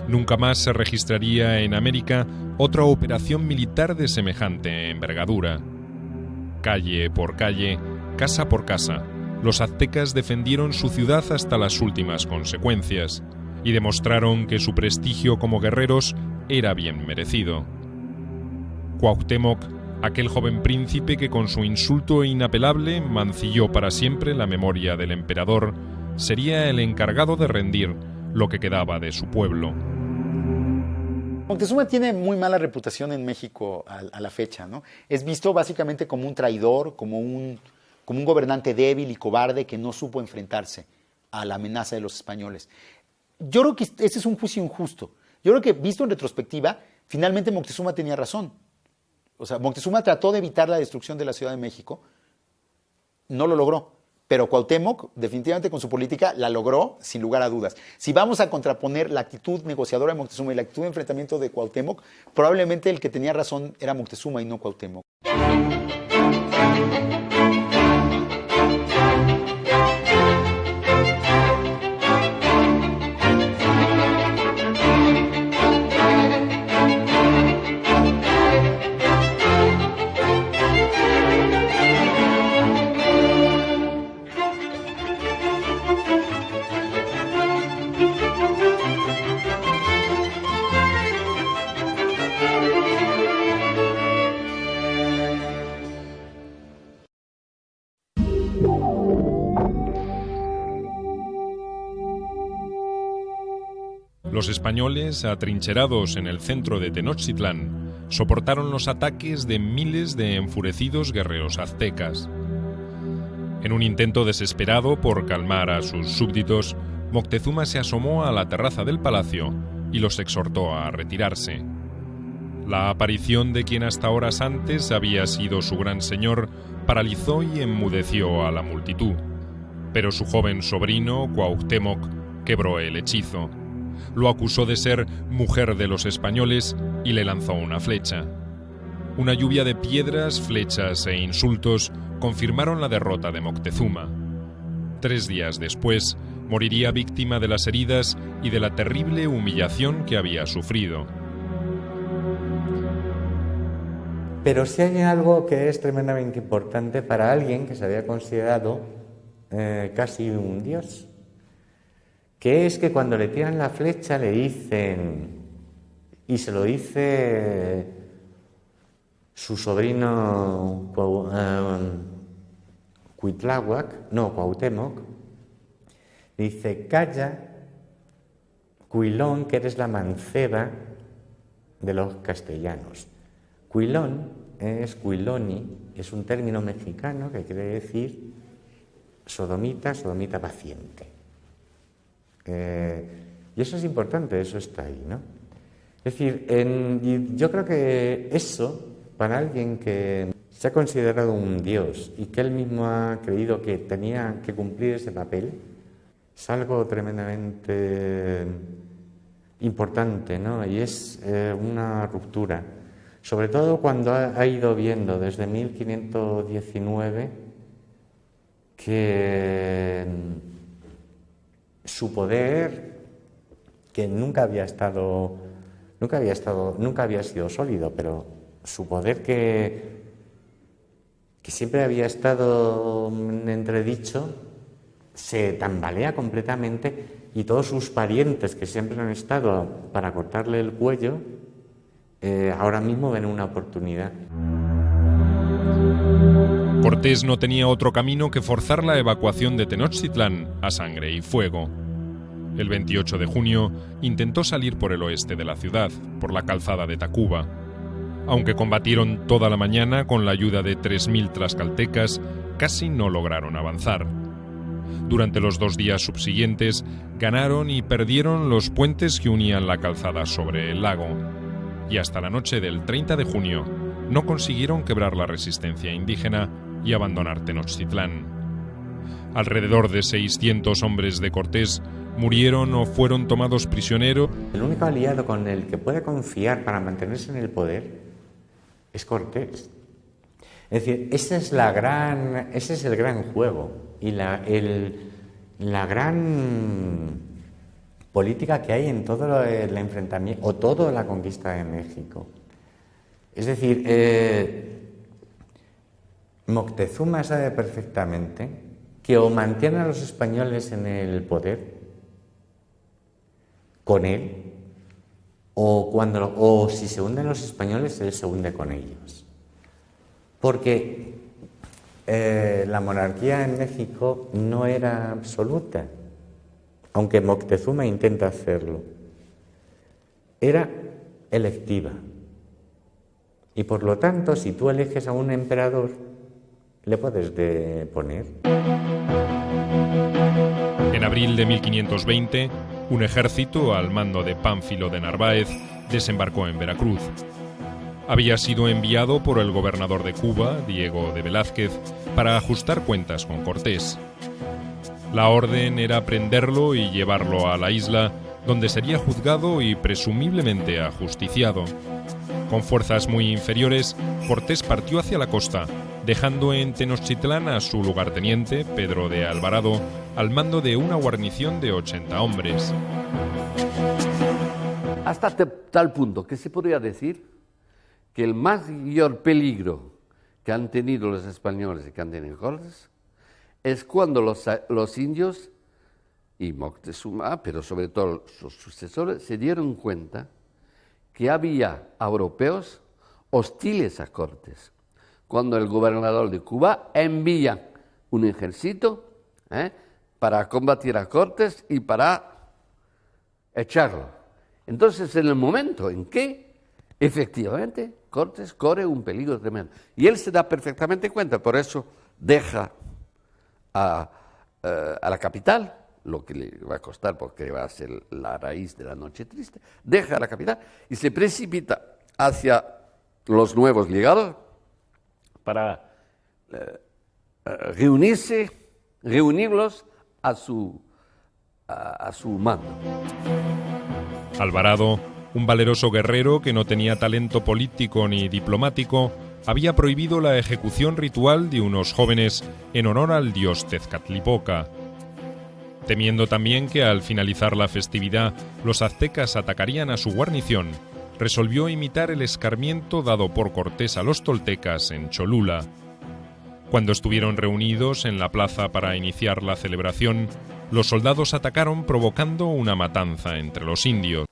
Nunca más se registraría en América otra operación militar de semejante envergadura. Calle por calle, casa por casa, los aztecas defendieron su ciudad hasta las últimas consecuencias y demostraron que su prestigio como guerreros era bien merecido. Cuauhtémoc, aquel joven príncipe que con su insulto inapelable mancilló para siempre la memoria del emperador, sería el encargado de rendir lo que quedaba de su pueblo. Moctezuma tiene muy mala reputación en México a la fecha, ¿no? Es visto básicamente como un traidor, como un gobernante débil y cobarde que no supo enfrentarse a la amenaza de los españoles. Yo creo que ese es un juicio injusto. Yo creo que, visto en retrospectiva, finalmente Moctezuma tenía razón. O sea, Moctezuma trató de evitar la destrucción de la Ciudad de México, no lo logró. Pero Cuauhtémoc, definitivamente con su política, la logró sin lugar a dudas. Si vamos a contraponer la actitud negociadora de Moctezuma y la actitud de enfrentamiento de Cuauhtémoc, probablemente el que tenía razón era Moctezuma y no Cuauhtémoc. Los españoles, atrincherados en el centro de Tenochtitlán, soportaron los ataques de miles de enfurecidos guerreros aztecas. En un intento desesperado por calmar a sus súbditos, Moctezuma se asomó a la terraza del palacio y los exhortó a retirarse. La aparición de quien hasta horas antes había sido su gran señor paralizó y enmudeció a la multitud, pero su joven sobrino, Cuauhtémoc, quebró el hechizo. Lo acusó de ser mujer de los españoles y le lanzó una flecha. Una lluvia de piedras, flechas e insultos confirmaron la derrota de Moctezuma. 3 días después, moriría víctima de las heridas y de la terrible humillación que había sufrido. Pero sí hay algo que es tremendamente importante para alguien que se había considerado casi un dios, que es que cuando le tiran la flecha le dicen, y se lo dice su sobrino Cuauhtémoc, dice: calla, Cuilón, que eres la manceba de los castellanos. Cuilón es Cuiloni, es un término mexicano que quiere decir sodomita, sodomita paciente. Y eso es importante, eso está ahí, ¿no? Es decir, yo creo que eso, para alguien que se ha considerado un dios y que él mismo ha creído que tenía que cumplir ese papel, es algo tremendamente importante, ¿no? Y es una ruptura. Sobre todo cuando ha ido viendo desde 1519 que su poder, que nunca había sido sólido, pero su poder que siempre había estado en entredicho, se tambalea completamente y todos sus parientes que siempre han estado para cortarle el cuello, ahora mismo ven una oportunidad. Cortés no tenía otro camino que forzar la evacuación de Tenochtitlán a sangre y fuego. El 28 de junio intentó salir por el oeste de la ciudad, por la calzada de Tacuba. Aunque combatieron toda la mañana con la ayuda de 3.000 tlaxcaltecas, casi no lograron avanzar. Durante los 2 días subsiguientes, ganaron y perdieron los puentes que unían la calzada sobre el lago. Y hasta la noche del 30 de junio, no consiguieron quebrar la resistencia indígena y abandonar Tenochtitlán. Alrededor de 600 hombres de Cortés murieron o fueron tomados prisioneros. El único aliado con el que puede confiar para mantenerse en el poder es Cortés. Es decir, ese es el gran juego y la gran política que hay en todo el enfrentamiento o toda la conquista de México. Es decir, Moctezuma sabe perfectamente que o mantiene a los españoles en el poder con él, o si se hunden los españoles, él se hunde con ellos. Porque la monarquía en México no era absoluta, aunque Moctezuma intenta hacerlo. Era electiva. Y por lo tanto, si tú eliges a un emperador, le puedes deponer. En abril de 1520, un ejército al mando de Pánfilo de Narváez desembarcó en Veracruz. Había sido enviado por el gobernador de Cuba, Diego de Velázquez, para ajustar cuentas con Cortés. La orden era prenderlo y llevarlo a la isla, donde sería juzgado y presumiblemente ajusticiado. Con fuerzas muy inferiores, Cortés partió hacia la costa, dejando en Tenochtitlán a su lugarteniente, Pedro de Alvarado, al mando de una guarnición de 80 hombres. Hasta tal punto que se podría decir que el mayor peligro que han tenido los españoles y que han tenido Cortés es cuando los indios y Moctezuma, pero sobre todo sus sucesores, se dieron cuenta que había europeos hostiles a Cortés. Cuando el gobernador de Cuba envía un ejército para combatir a Cortés y para echarlo. Entonces, en el momento en que, efectivamente, Cortés corre un peligro tremendo. Y él se da perfectamente cuenta, por eso deja a la capital, lo que le va a costar porque va a ser la raíz de la noche triste, deja la capital y se precipita hacia los nuevos llegados para reunirlos a su mando. Alvarado, un valeroso guerrero que no tenía talento político ni diplomático, había prohibido la ejecución ritual de unos jóvenes en honor al dios Tezcatlipoca. Temiendo también que al finalizar la festividad los aztecas atacarían a su guarnición, resolvió imitar el escarmiento dado por Cortés a los toltecas en Cholula. Cuando estuvieron reunidos en la plaza para iniciar la celebración, los soldados atacaron provocando una matanza entre los indios.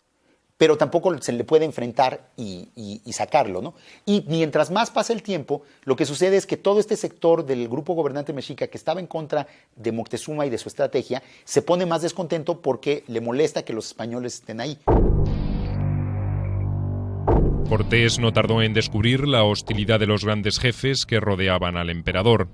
Pero tampoco se le puede enfrentar y sacarlo, ¿no? Y mientras más pasa el tiempo, lo que sucede es que todo este sector del grupo gobernante mexica que estaba en contra de Moctezuma y de su estrategia, se pone más descontento porque le molesta que los españoles estén ahí. Cortés no tardó en descubrir la hostilidad de los grandes jefes que rodeaban al emperador.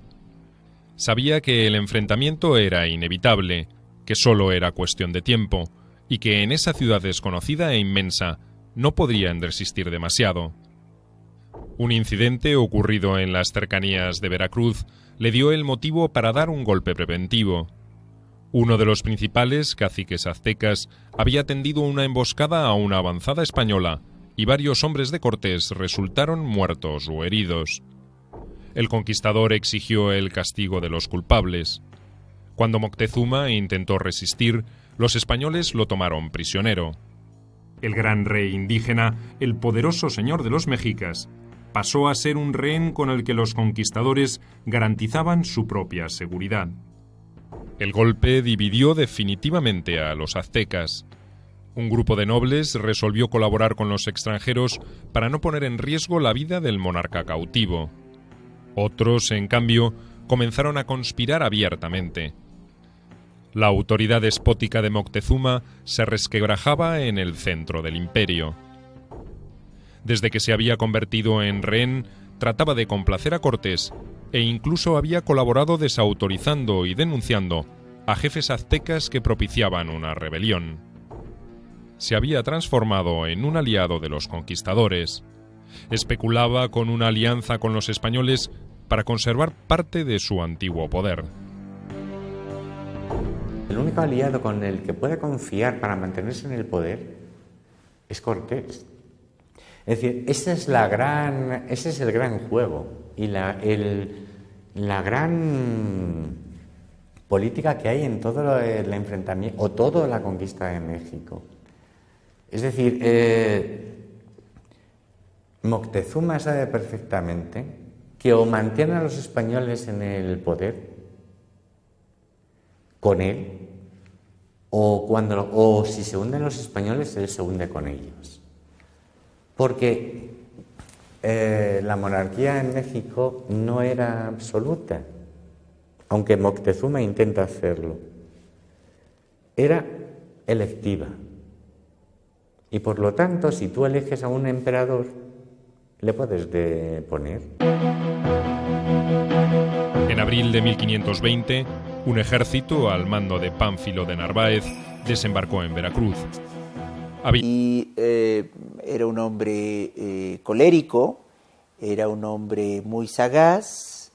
Sabía que el enfrentamiento era inevitable, que solo era cuestión de tiempo, y que en esa ciudad desconocida e inmensa no podrían resistir demasiado. Un incidente ocurrido en las cercanías de Veracruz le dio el motivo para dar un golpe preventivo. Uno de los principales caciques aztecas había tendido una emboscada a una avanzada española y varios hombres de Cortés resultaron muertos o heridos. El conquistador exigió el castigo de los culpables. Cuando Moctezuma intentó resistir, los españoles lo tomaron prisionero. El gran rey indígena, el poderoso señor de los mexicas, pasó a ser un rehén con el que los conquistadores garantizaban su propia seguridad. El golpe dividió definitivamente a los aztecas. Un grupo de nobles resolvió colaborar con los extranjeros para no poner en riesgo la vida del monarca cautivo. Otros, en cambio, comenzaron a conspirar abiertamente. La autoridad despótica de Moctezuma se resquebrajaba en el centro del imperio. Desde que se había convertido en rehén, trataba de complacer a Cortés e incluso había colaborado desautorizando y denunciando a jefes aztecas que propiciaban una rebelión. Se había transformado en un aliado de los conquistadores. Especulaba con una alianza con los españoles para conservar parte de su antiguo poder. El único aliado con el que puede confiar para mantenerse en el poder es Cortés. Es decir, ese es el gran juego y la gran política que hay en todo el enfrentamiento o toda la conquista de México. Es decir, Moctezuma sabe perfectamente que o mantiene a los españoles en el poder con él, o si se hunden los españoles, él se hunde con ellos. Porque la monarquía en México no era absoluta, aunque Moctezuma intenta hacerlo. Era electiva. Y por lo tanto, si tú eliges a un emperador, le puedes deponer. En abril de 1520, un ejército al mando de Pánfilo de Narváez desembarcó en Veracruz. Y era un hombre colérico, era un hombre muy sagaz,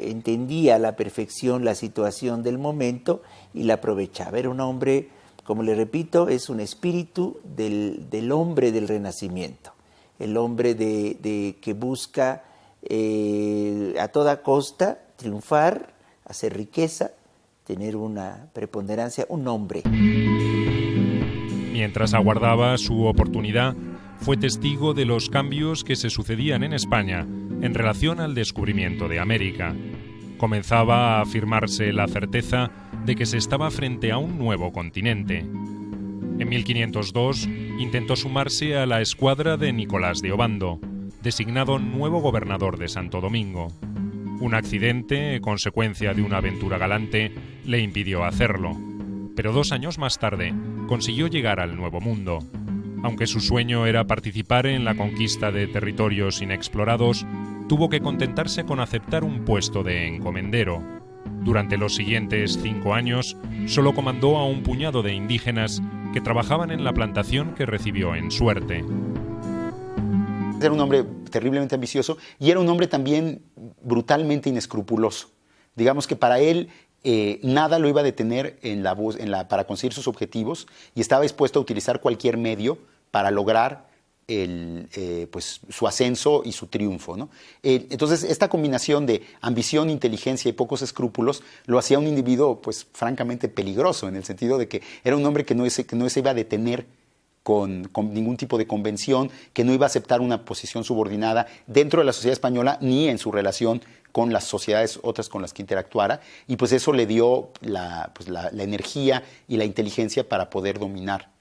entendía a la perfección la situación del momento y la aprovechaba. Era un hombre, como le repito, es un espíritu del hombre del Renacimiento, el hombre que busca a toda costa triunfar, hacer riqueza, tener una preponderancia, un nombre. Mientras aguardaba su oportunidad, fue testigo de los cambios que se sucedían en España en relación al descubrimiento de América. Comenzaba a afirmarse la certeza de que se estaba frente a un nuevo continente. En 1502 intentó sumarse a la escuadra de Nicolás de Obando, designado nuevo gobernador de Santo Domingo. Un accidente, consecuencia de una aventura galante, le impidió hacerlo. Pero 2 años más tarde consiguió llegar al Nuevo Mundo. Aunque su sueño era participar en la conquista de territorios inexplorados, tuvo que contentarse con aceptar un puesto de encomendero. Durante los siguientes 5 años, solo comandó a un puñado de indígenas que trabajaban en la plantación que recibió en Suerte. Era un hombre terriblemente ambicioso y era un hombre también brutalmente inescrupuloso. Digamos que para él nada lo iba a detener para conseguir sus objetivos y estaba dispuesto a utilizar cualquier medio para lograr su ascenso y su triunfo, ¿no? Entonces, esta combinación de ambición, inteligencia y pocos escrúpulos lo hacía un individuo, pues, francamente peligroso, en el sentido de que era un hombre que no se iba a detener con ningún tipo de convención, que no iba a aceptar una posición subordinada dentro de la sociedad española ni en su relación con las sociedades otras con las que interactuara, y pues eso le dio la energía y la inteligencia para poder dominar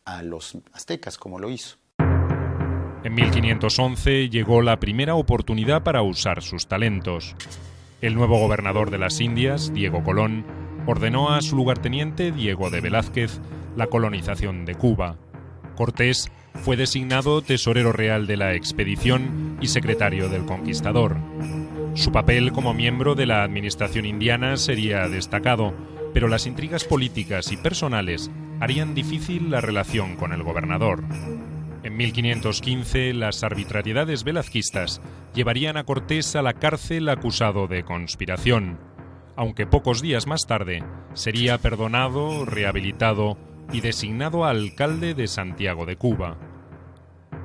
a los aztecas, como lo hizo. En 1511 llegó la primera oportunidad para usar sus talentos. El nuevo gobernador de las Indias, Diego Colón, ordenó a su lugarteniente Diego de Velázquez la colonización de Cuba. Cortés fue designado tesorero real de la expedición y secretario del conquistador. Su papel como miembro de la administración indiana sería destacado, pero las intrigas políticas y personales harían difícil la relación con el gobernador. En 1515, las arbitrariedades velazquistas llevarían a Cortés a la cárcel acusado de conspiración, aunque pocos días más tarde sería perdonado, rehabilitado y designado alcalde de Santiago de Cuba.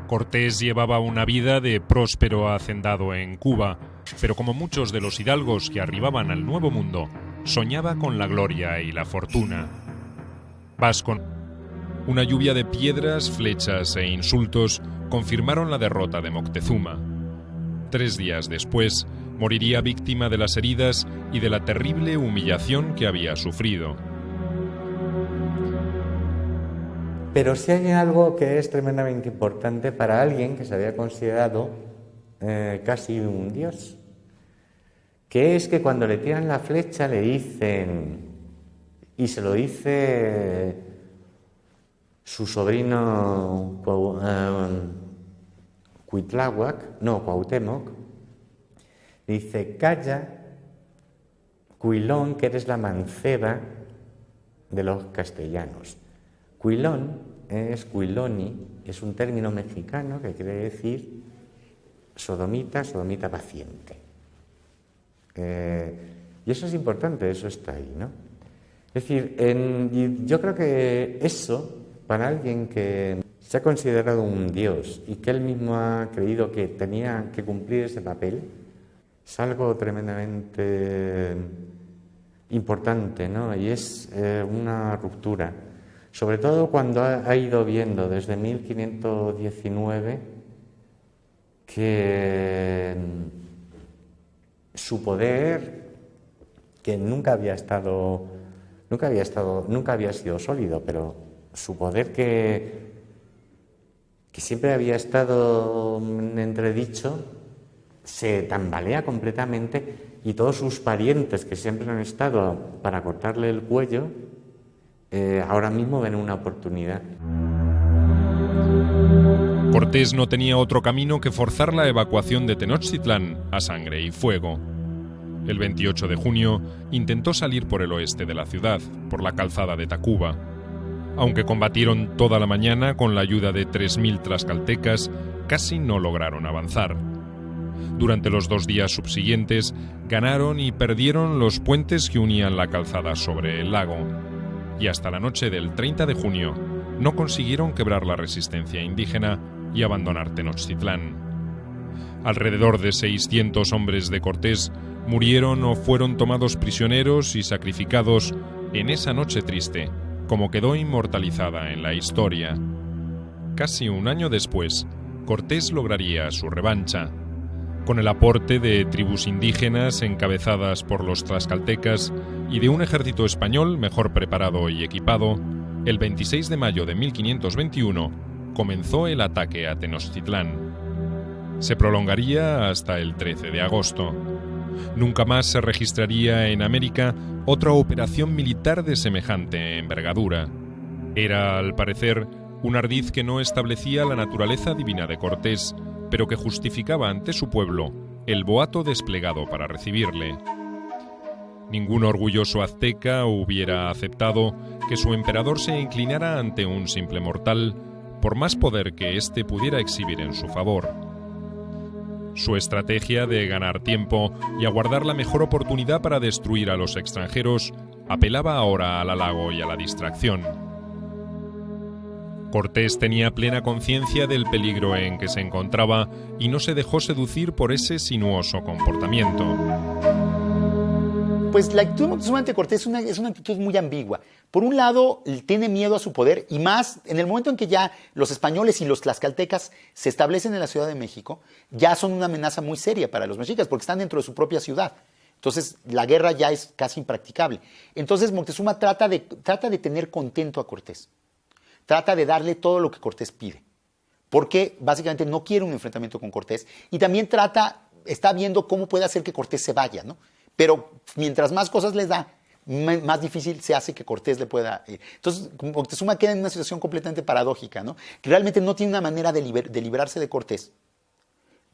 Cortés llevaba una vida de próspero hacendado en Cuba, pero como muchos de los hidalgos que arribaban al Nuevo Mundo, soñaba con la gloria y la fortuna. Vasco. Una lluvia de piedras, flechas e insultos confirmaron la derrota de Moctezuma. 3 días después, moriría víctima de las heridas y de la terrible humillación que había sufrido. Pero sí hay algo que es tremendamente importante para alguien que se había considerado casi un dios, que es que cuando le tiran la flecha le dicen, y se lo dice su sobrino Cuauhtémoc, dice: calla, Cuilón, que eres la manceba de los castellanos. Cuilón es Cuiloni, es un término mexicano que quiere decir sodomita paciente. Y eso es importante, eso está ahí, ¿no? Es decir, yo creo que eso, para alguien que se ha considerado un dios y que él mismo ha creído que tenía que cumplir ese papel, es algo tremendamente importante, ¿no? Y es una ruptura, sobre todo cuando ha ido viendo desde 1519 que su poder, que nunca había sido sólido, pero su poder que siempre había estado en entredicho, se tambalea completamente, y todos sus parientes que siempre han estado para cortarle el cuello, ahora mismo ven una oportunidad. Cortés no tenía otro camino que forzar la evacuación de Tenochtitlán a sangre y fuego. El 28 de junio intentó salir por el oeste de la ciudad, por la calzada de Tacuba. Aunque combatieron toda la mañana con la ayuda de 3.000 tlaxcaltecas, casi no lograron avanzar. Durante los 2 días subsiguientes, ganaron y perdieron los puentes que unían la calzada sobre el lago. Y hasta la noche del 30 de junio, no consiguieron quebrar la resistencia indígena y abandonar Tenochtitlán. Alrededor de 600 hombres de Cortés murieron o fueron tomados prisioneros y sacrificados en esa noche triste, como quedó inmortalizada en la historia. Casi un año después, Cortés lograría su revancha. Con el aporte de tribus indígenas encabezadas por los tlaxcaltecas y de un ejército español mejor preparado y equipado, el 26 de mayo de 1521 comenzó el ataque a Tenochtitlán. Se prolongaría hasta el 13 de agosto. Nunca más se registraría en América otra operación militar de semejante envergadura. Era, al parecer, un ardid que no establecía la naturaleza divina de Cortés, pero que justificaba ante su pueblo el boato desplegado para recibirle. Ningún orgulloso azteca hubiera aceptado que su emperador se inclinara ante un simple mortal, por más poder que éste pudiera exhibir en su favor. Su estrategia de ganar tiempo y aguardar la mejor oportunidad para destruir a los extranjeros apelaba ahora al halago y a la distracción. Cortés tenía plena conciencia del peligro en que se encontraba y no se dejó seducir por ese sinuoso comportamiento. Pues la actitud de Moctezuma ante Cortés es una actitud muy ambigua. Por un lado, tiene miedo a su poder, y más en el momento en que ya los españoles y los tlaxcaltecas se establecen en la Ciudad de México, ya son una amenaza muy seria para los mexicas, porque están dentro de su propia ciudad. Entonces, la guerra ya es casi impracticable. Entonces, Moctezuma trata de tener contento a Cortés. Trata de darle todo lo que Cortés pide, porque básicamente no quiere un enfrentamiento con Cortés, y también está viendo cómo puede hacer que Cortés se vaya, ¿no? Pero mientras más cosas les da, más difícil se hace que Cortés le pueda ir. Entonces, Moctezuma queda en una situación completamente paradójica, ¿no? Que realmente no tiene una manera de librarse de Cortés,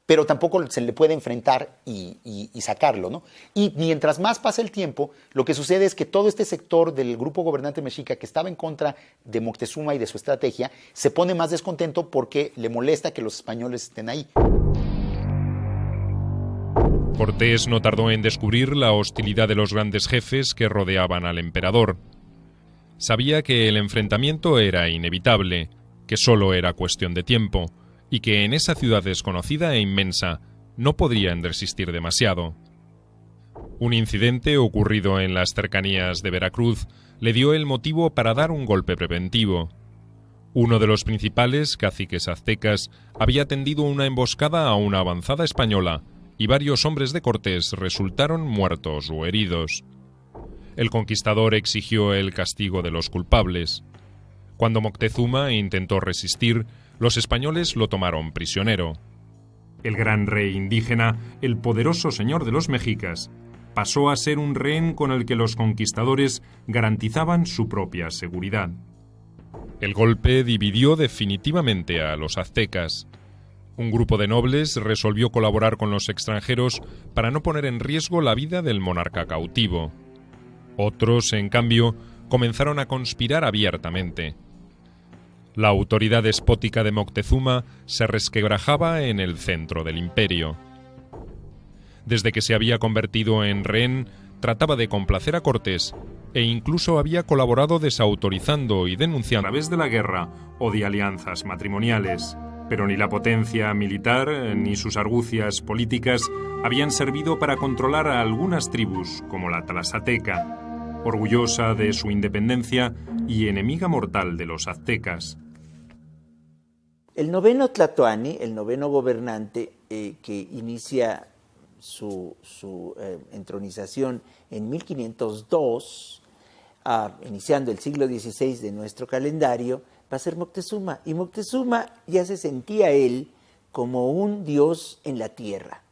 pero tampoco se le puede enfrentar y sacarlo, ¿no? Y mientras más pasa el tiempo, lo que sucede es que todo este sector del grupo gobernante mexica que estaba en contra de Moctezuma y de su estrategia, se pone más descontento porque le molesta que los españoles estén ahí. Cortés no tardó en descubrir la hostilidad de los grandes jefes que rodeaban al emperador. Sabía que el enfrentamiento era inevitable, que solo era cuestión de tiempo, y que en esa ciudad desconocida e inmensa no podrían resistir demasiado. Un incidente ocurrido en las cercanías de Veracruz le dio el motivo para dar un golpe preventivo. Uno de los principales caciques aztecas había tendido una emboscada a una avanzada española, y varios hombres de Cortés resultaron muertos o heridos. El conquistador exigió el castigo de los culpables. Cuando Moctezuma intentó resistir, los españoles lo tomaron prisionero. El gran rey indígena, el poderoso señor de los mexicas, pasó a ser un rehén con el que los conquistadores garantizaban su propia seguridad. El golpe dividió definitivamente a los aztecas. Un grupo de nobles resolvió colaborar con los extranjeros para no poner en riesgo la vida del monarca cautivo. Otros, en cambio, comenzaron a conspirar abiertamente. La autoridad despótica de Moctezuma se resquebrajaba en el centro del imperio. Desde que se había convertido en rehén, trataba de complacer a Cortés e incluso había colaborado desautorizando y denunciando a través de la guerra o de alianzas matrimoniales. Pero ni la potencia militar ni sus argucias políticas habían servido para controlar a algunas tribus, como la tlaxateca, orgullosa de su independencia y enemiga mortal de los aztecas. El noveno Tlatoani, el noveno gobernante que inicia su entronización en 1502, iniciando el siglo XVI de nuestro calendario, va a ser Moctezuma. Y Moctezuma ya se sentía él como un dios en la tierra.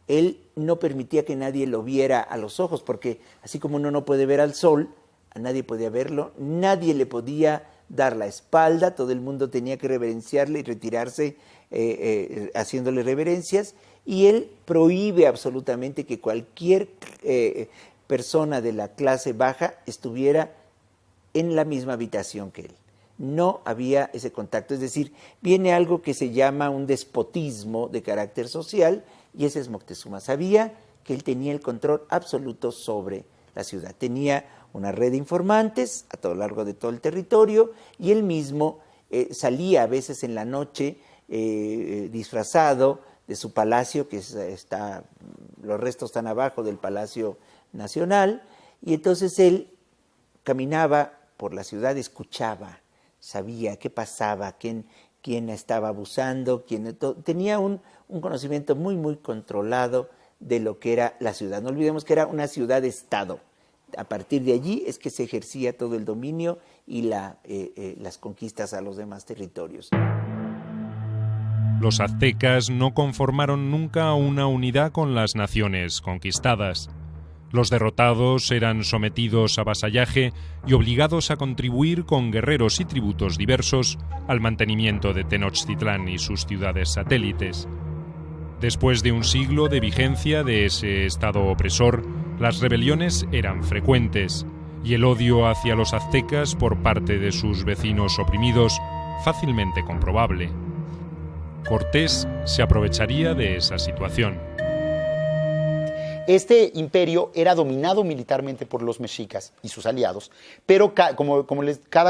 Él no permitía que nadie lo viera a los ojos, porque así como uno no puede ver al sol, a nadie podía verlo, nadie le podía dar la espalda, todo el mundo tenía que reverenciarle y retirarse haciéndole reverencias, y él prohíbe absolutamente que cualquier persona de la clase baja estuviera en la misma habitación que él. No había ese contacto, es decir, viene algo que se llama un despotismo de carácter social, y ese es Moctezuma. Sabía que él tenía el control absoluto sobre la ciudad, tenía una red de informantes a lo largo de todo el territorio, y él mismo salía a veces en la noche disfrazado de su palacio, que los restos están abajo del Palacio Nacional, y entonces él caminaba por la ciudad, escuchaba, sabía qué pasaba, quién estaba abusando, tenía un conocimiento muy, muy controlado de lo que era la ciudad. No olvidemos que era una ciudad-estado. A partir de allí es que se ejercía todo el dominio y las conquistas a los demás territorios. Los aztecas no conformaron nunca una unidad con las naciones conquistadas. Los derrotados eran sometidos a vasallaje y obligados a contribuir con guerreros y tributos diversos al mantenimiento de Tenochtitlán y sus ciudades satélites. Después de un siglo de vigencia de ese estado opresor, las rebeliones eran frecuentes y el odio hacia los aztecas por parte de sus vecinos oprimidos fácilmente comprobable. Cortés se aprovecharía de esa situación. Este imperio era dominado militarmente por los mexicas y sus aliados, pero cada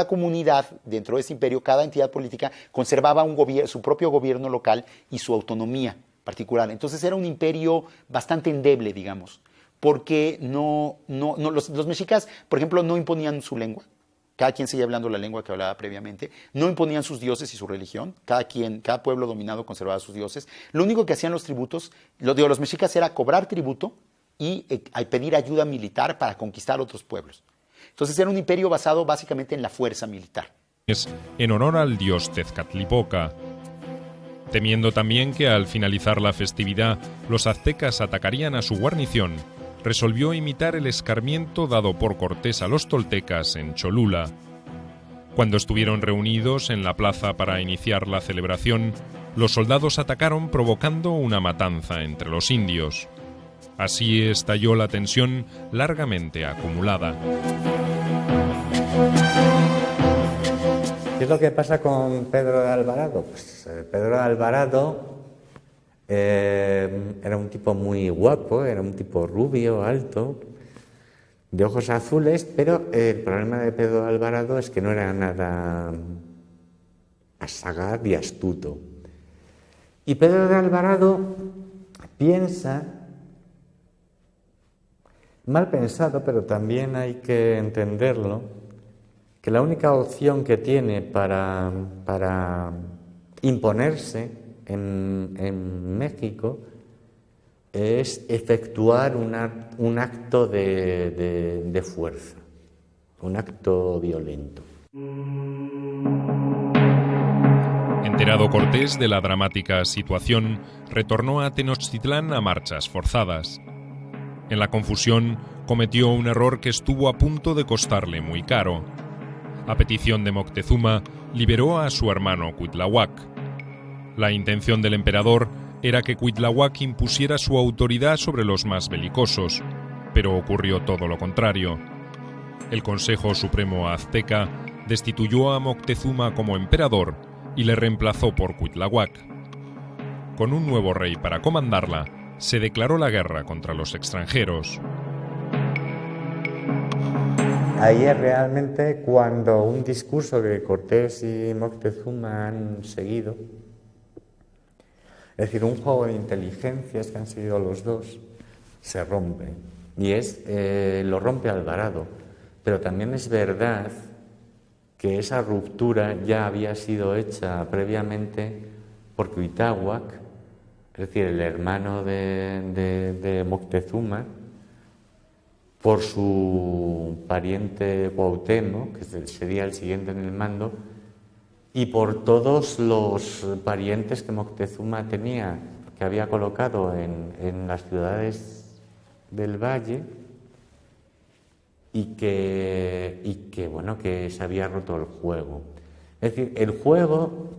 comunidad dentro de ese imperio, cada entidad política conservaba su propio gobierno local y su autonomía particular. Entonces era un imperio bastante endeble, digamos, porque los mexicas, por ejemplo, no imponían su lengua. Cada quien seguía hablando la lengua que hablaba previamente. No imponían sus dioses y su religión. Cada pueblo dominado conservaba sus dioses. Lo único que hacían los mexicas era cobrar tributo y pedir ayuda militar para conquistar otros pueblos. Entonces era un imperio basado básicamente en la fuerza militar. En honor al dios Tezcatlipoca. Temiendo también que al finalizar la festividad los aztecas atacarían a su guarnición, resolvió imitar el escarmiento dado por Cortés a los toltecas en Cholula. Cuando estuvieron reunidos en la plaza para iniciar la celebración, los soldados atacaron provocando una matanza entre los indios. Así estalló la tensión largamente acumulada. ¿Qué es lo que pasa con Pedro de Alvarado? Pues Pedro de Alvarado era un tipo muy guapo, era un tipo rubio, alto, de ojos azules, pero el problema de Pedro de Alvarado es que no era nada sagaz y astuto. Y Pedro de Alvarado piensa, mal pensado, pero también hay que entenderlo, que la única opción que tiene para imponerse en México es efectuar un acto de fuerza, un acto violento. Enterado Cortés de la dramática situación, retornó a Tenochtitlán a marchas forzadas. En la confusión, cometió un error que estuvo a punto de costarle muy caro. A petición de Moctezuma, liberó a su hermano Cuitláhuac. La intención del emperador era que Cuitláhuac impusiera su autoridad sobre los más belicosos, pero ocurrió todo lo contrario. El Consejo Supremo Azteca destituyó a Moctezuma como emperador y le reemplazó por Cuitláhuac. Con un nuevo rey para comandarla, se declaró la guerra contra los extranjeros. Ahí es realmente cuando un discurso que Cortés y Moctezuma han seguido, es decir, un juego de inteligencias que han seguido los dos, se rompe. Y lo rompe Alvarado. Pero también es verdad que esa ruptura ya había sido hecha previamente por Cuitláhuac, es decir, el hermano de Moctezuma, por su pariente Cuauhtémoc, que sería el siguiente en el mando, y por todos los parientes que Moctezuma tenía, que había colocado en las ciudades del valle, y que bueno, que se había roto el juego. Es decir, el juego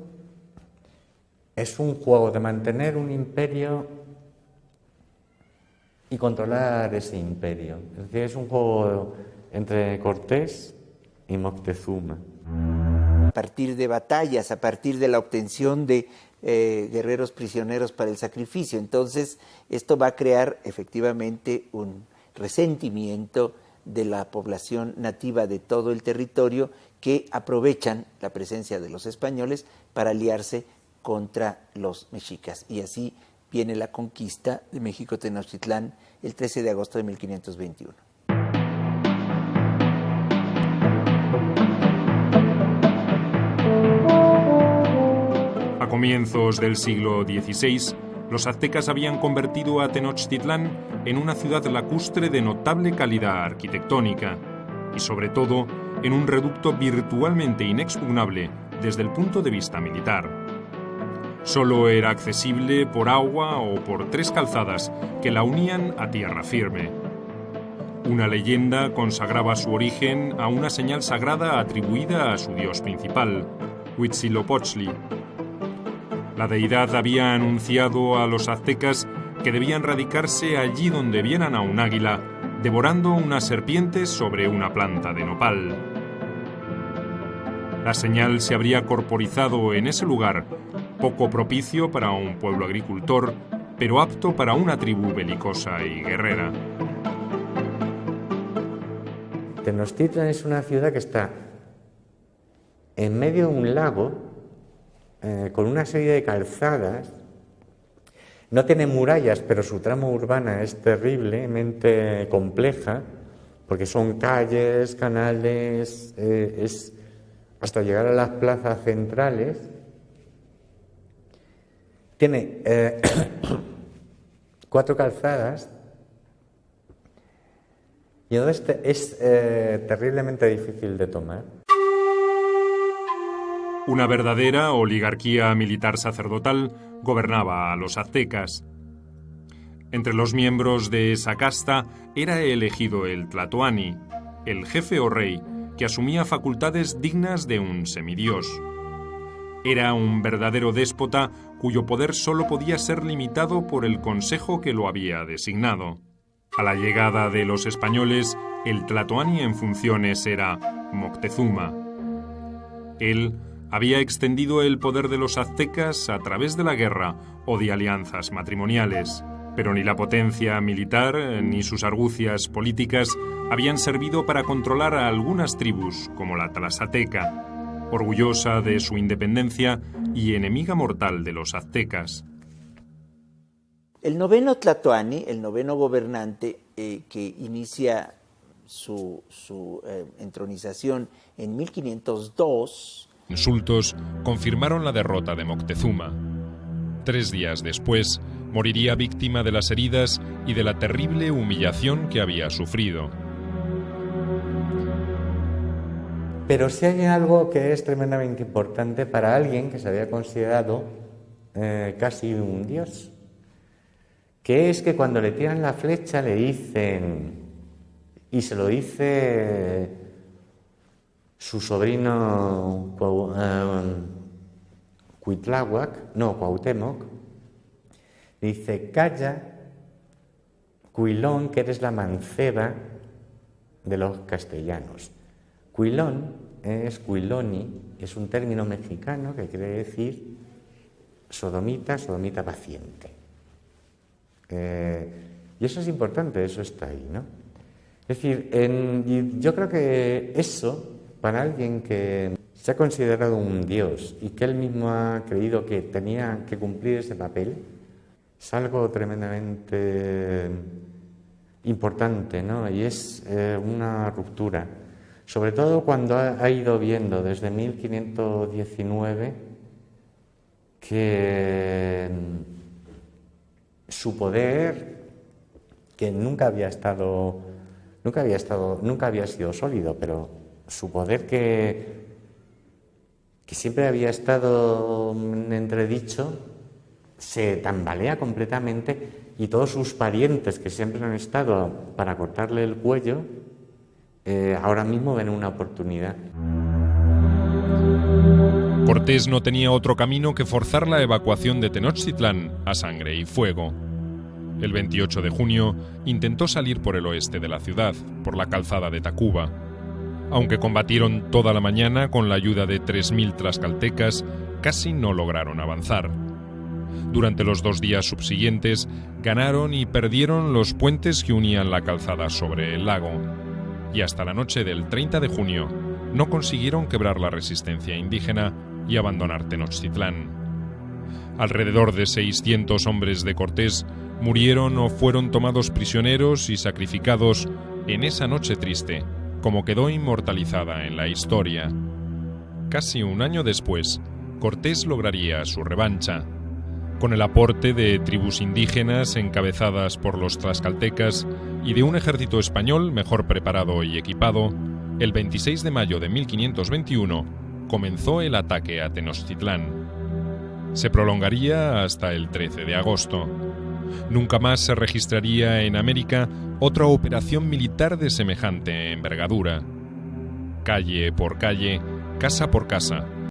es un juego de mantener un imperio y controlar ese imperio. Es decir, es un juego entre Cortés y Moctezuma. A partir de batallas, a partir de la obtención de guerreros prisioneros para el sacrificio. Entonces, esto va a crear efectivamente un resentimiento de la población nativa de todo el territorio que aprovechan la presencia de los españoles para aliarse contra los mexicas. Y así viene la conquista de México Tenochtitlán el 13 de agosto de 1521. A comienzos del siglo XVI, los aztecas habían convertido a Tenochtitlán en una ciudad lacustre de notable calidad arquitectónica y, sobre todo, en un reducto virtualmente inexpugnable desde el punto de vista militar. Solo era accesible por agua o por 3 calzadas que la unían a tierra firme. Una leyenda consagraba su origen a una señal sagrada atribuida a su dios principal, Huitzilopochtli. La deidad había anunciado a los aztecas que debían radicarse allí donde vieran a un águila, devorando unas serpientes sobre una planta de nopal. La señal se habría corporizado en ese lugar, poco propicio para un pueblo agricultor, pero apto para una tribu belicosa y guerrera. Tenochtitlan es una ciudad que está en medio de un lago, con una serie de calzadas. No tiene murallas, pero su trama urbana es terriblemente compleja, porque son calles, canales, es hasta llegar a las plazas centrales. Tiene 4 calzadas y entonces es terriblemente difícil de tomar. Una verdadera oligarquía militar sacerdotal gobernaba a los aztecas. Entre los miembros de esa casta era elegido el tlatoani, el jefe o rey, que asumía facultades dignas de un semidios. Era un verdadero déspota cuyo poder solo podía ser limitado por el consejo que lo había designado. A la llegada de los españoles, el tlatoani en funciones era Moctezuma. Él había extendido el poder de los aztecas a través de la guerra o de alianzas matrimoniales, pero ni la potencia militar ni sus argucias políticas habían servido para controlar a algunas tribus como la tlaxateca, orgullosa de su independencia y enemiga mortal de los aztecas. El noveno tlatoani, el noveno gobernante que inicia su entronización en 1502, Insultos confirmaron la derrota de Moctezuma. 3 días después, moriría víctima de las heridas y de la terrible humillación que había sufrido. Pero sí hay algo que es tremendamente importante para alguien que se había considerado casi un dios, que es que cuando le tiran la flecha le dicen, y se lo dice su sobrino Cuauhtémoc, le dice: calla, Cuilón, que eres la manceba de los castellanos. Cuilón es Cuiloni, es un término mexicano que quiere decir sodomita, sodomita paciente. Y eso es importante, eso está ahí, ¿no? Es decir, yo creo que eso, para alguien que se ha considerado un dios y que él mismo ha creído que tenía que cumplir ese papel, es algo tremendamente importante, ¿no? Y es una ruptura. Sobre todo cuando ha ido viendo desde 1519 que su poder, que nunca había sido sólido, pero su poder que siempre había estado en entredicho, se tambalea completamente, y todos sus parientes que siempre han estado para cortarle el cuello, ahora mismo ven una oportunidad. Cortés no tenía otro camino que forzar la evacuación de Tenochtitlán a sangre y fuego. El 28 de junio intentó salir por el oeste de la ciudad, por la calzada de Tacuba. Aunque combatieron toda la mañana con la ayuda de 3.000 tlaxcaltecas, casi no lograron avanzar. Durante los 2 días subsiguientes, ganaron y perdieron los puentes que unían la calzada sobre el lago. Y hasta la noche del 30 de junio no consiguieron quebrar la resistencia indígena y abandonar Tenochtitlán. Alrededor de 600 hombres de Cortés murieron o fueron tomados prisioneros y sacrificados en esa noche triste, como quedó inmortalizada en la historia. Casi un año después, Cortés lograría su revancha. Con el aporte de tribus indígenas encabezadas por los tlaxcaltecas y de un ejército español mejor preparado y equipado, el 26 de mayo de 1521 comenzó el ataque a Tenochtitlán. Se prolongaría hasta el 13 de agosto. Nunca más se registraría en América otra operación militar de semejante envergadura. Calle por calle, casa por casa,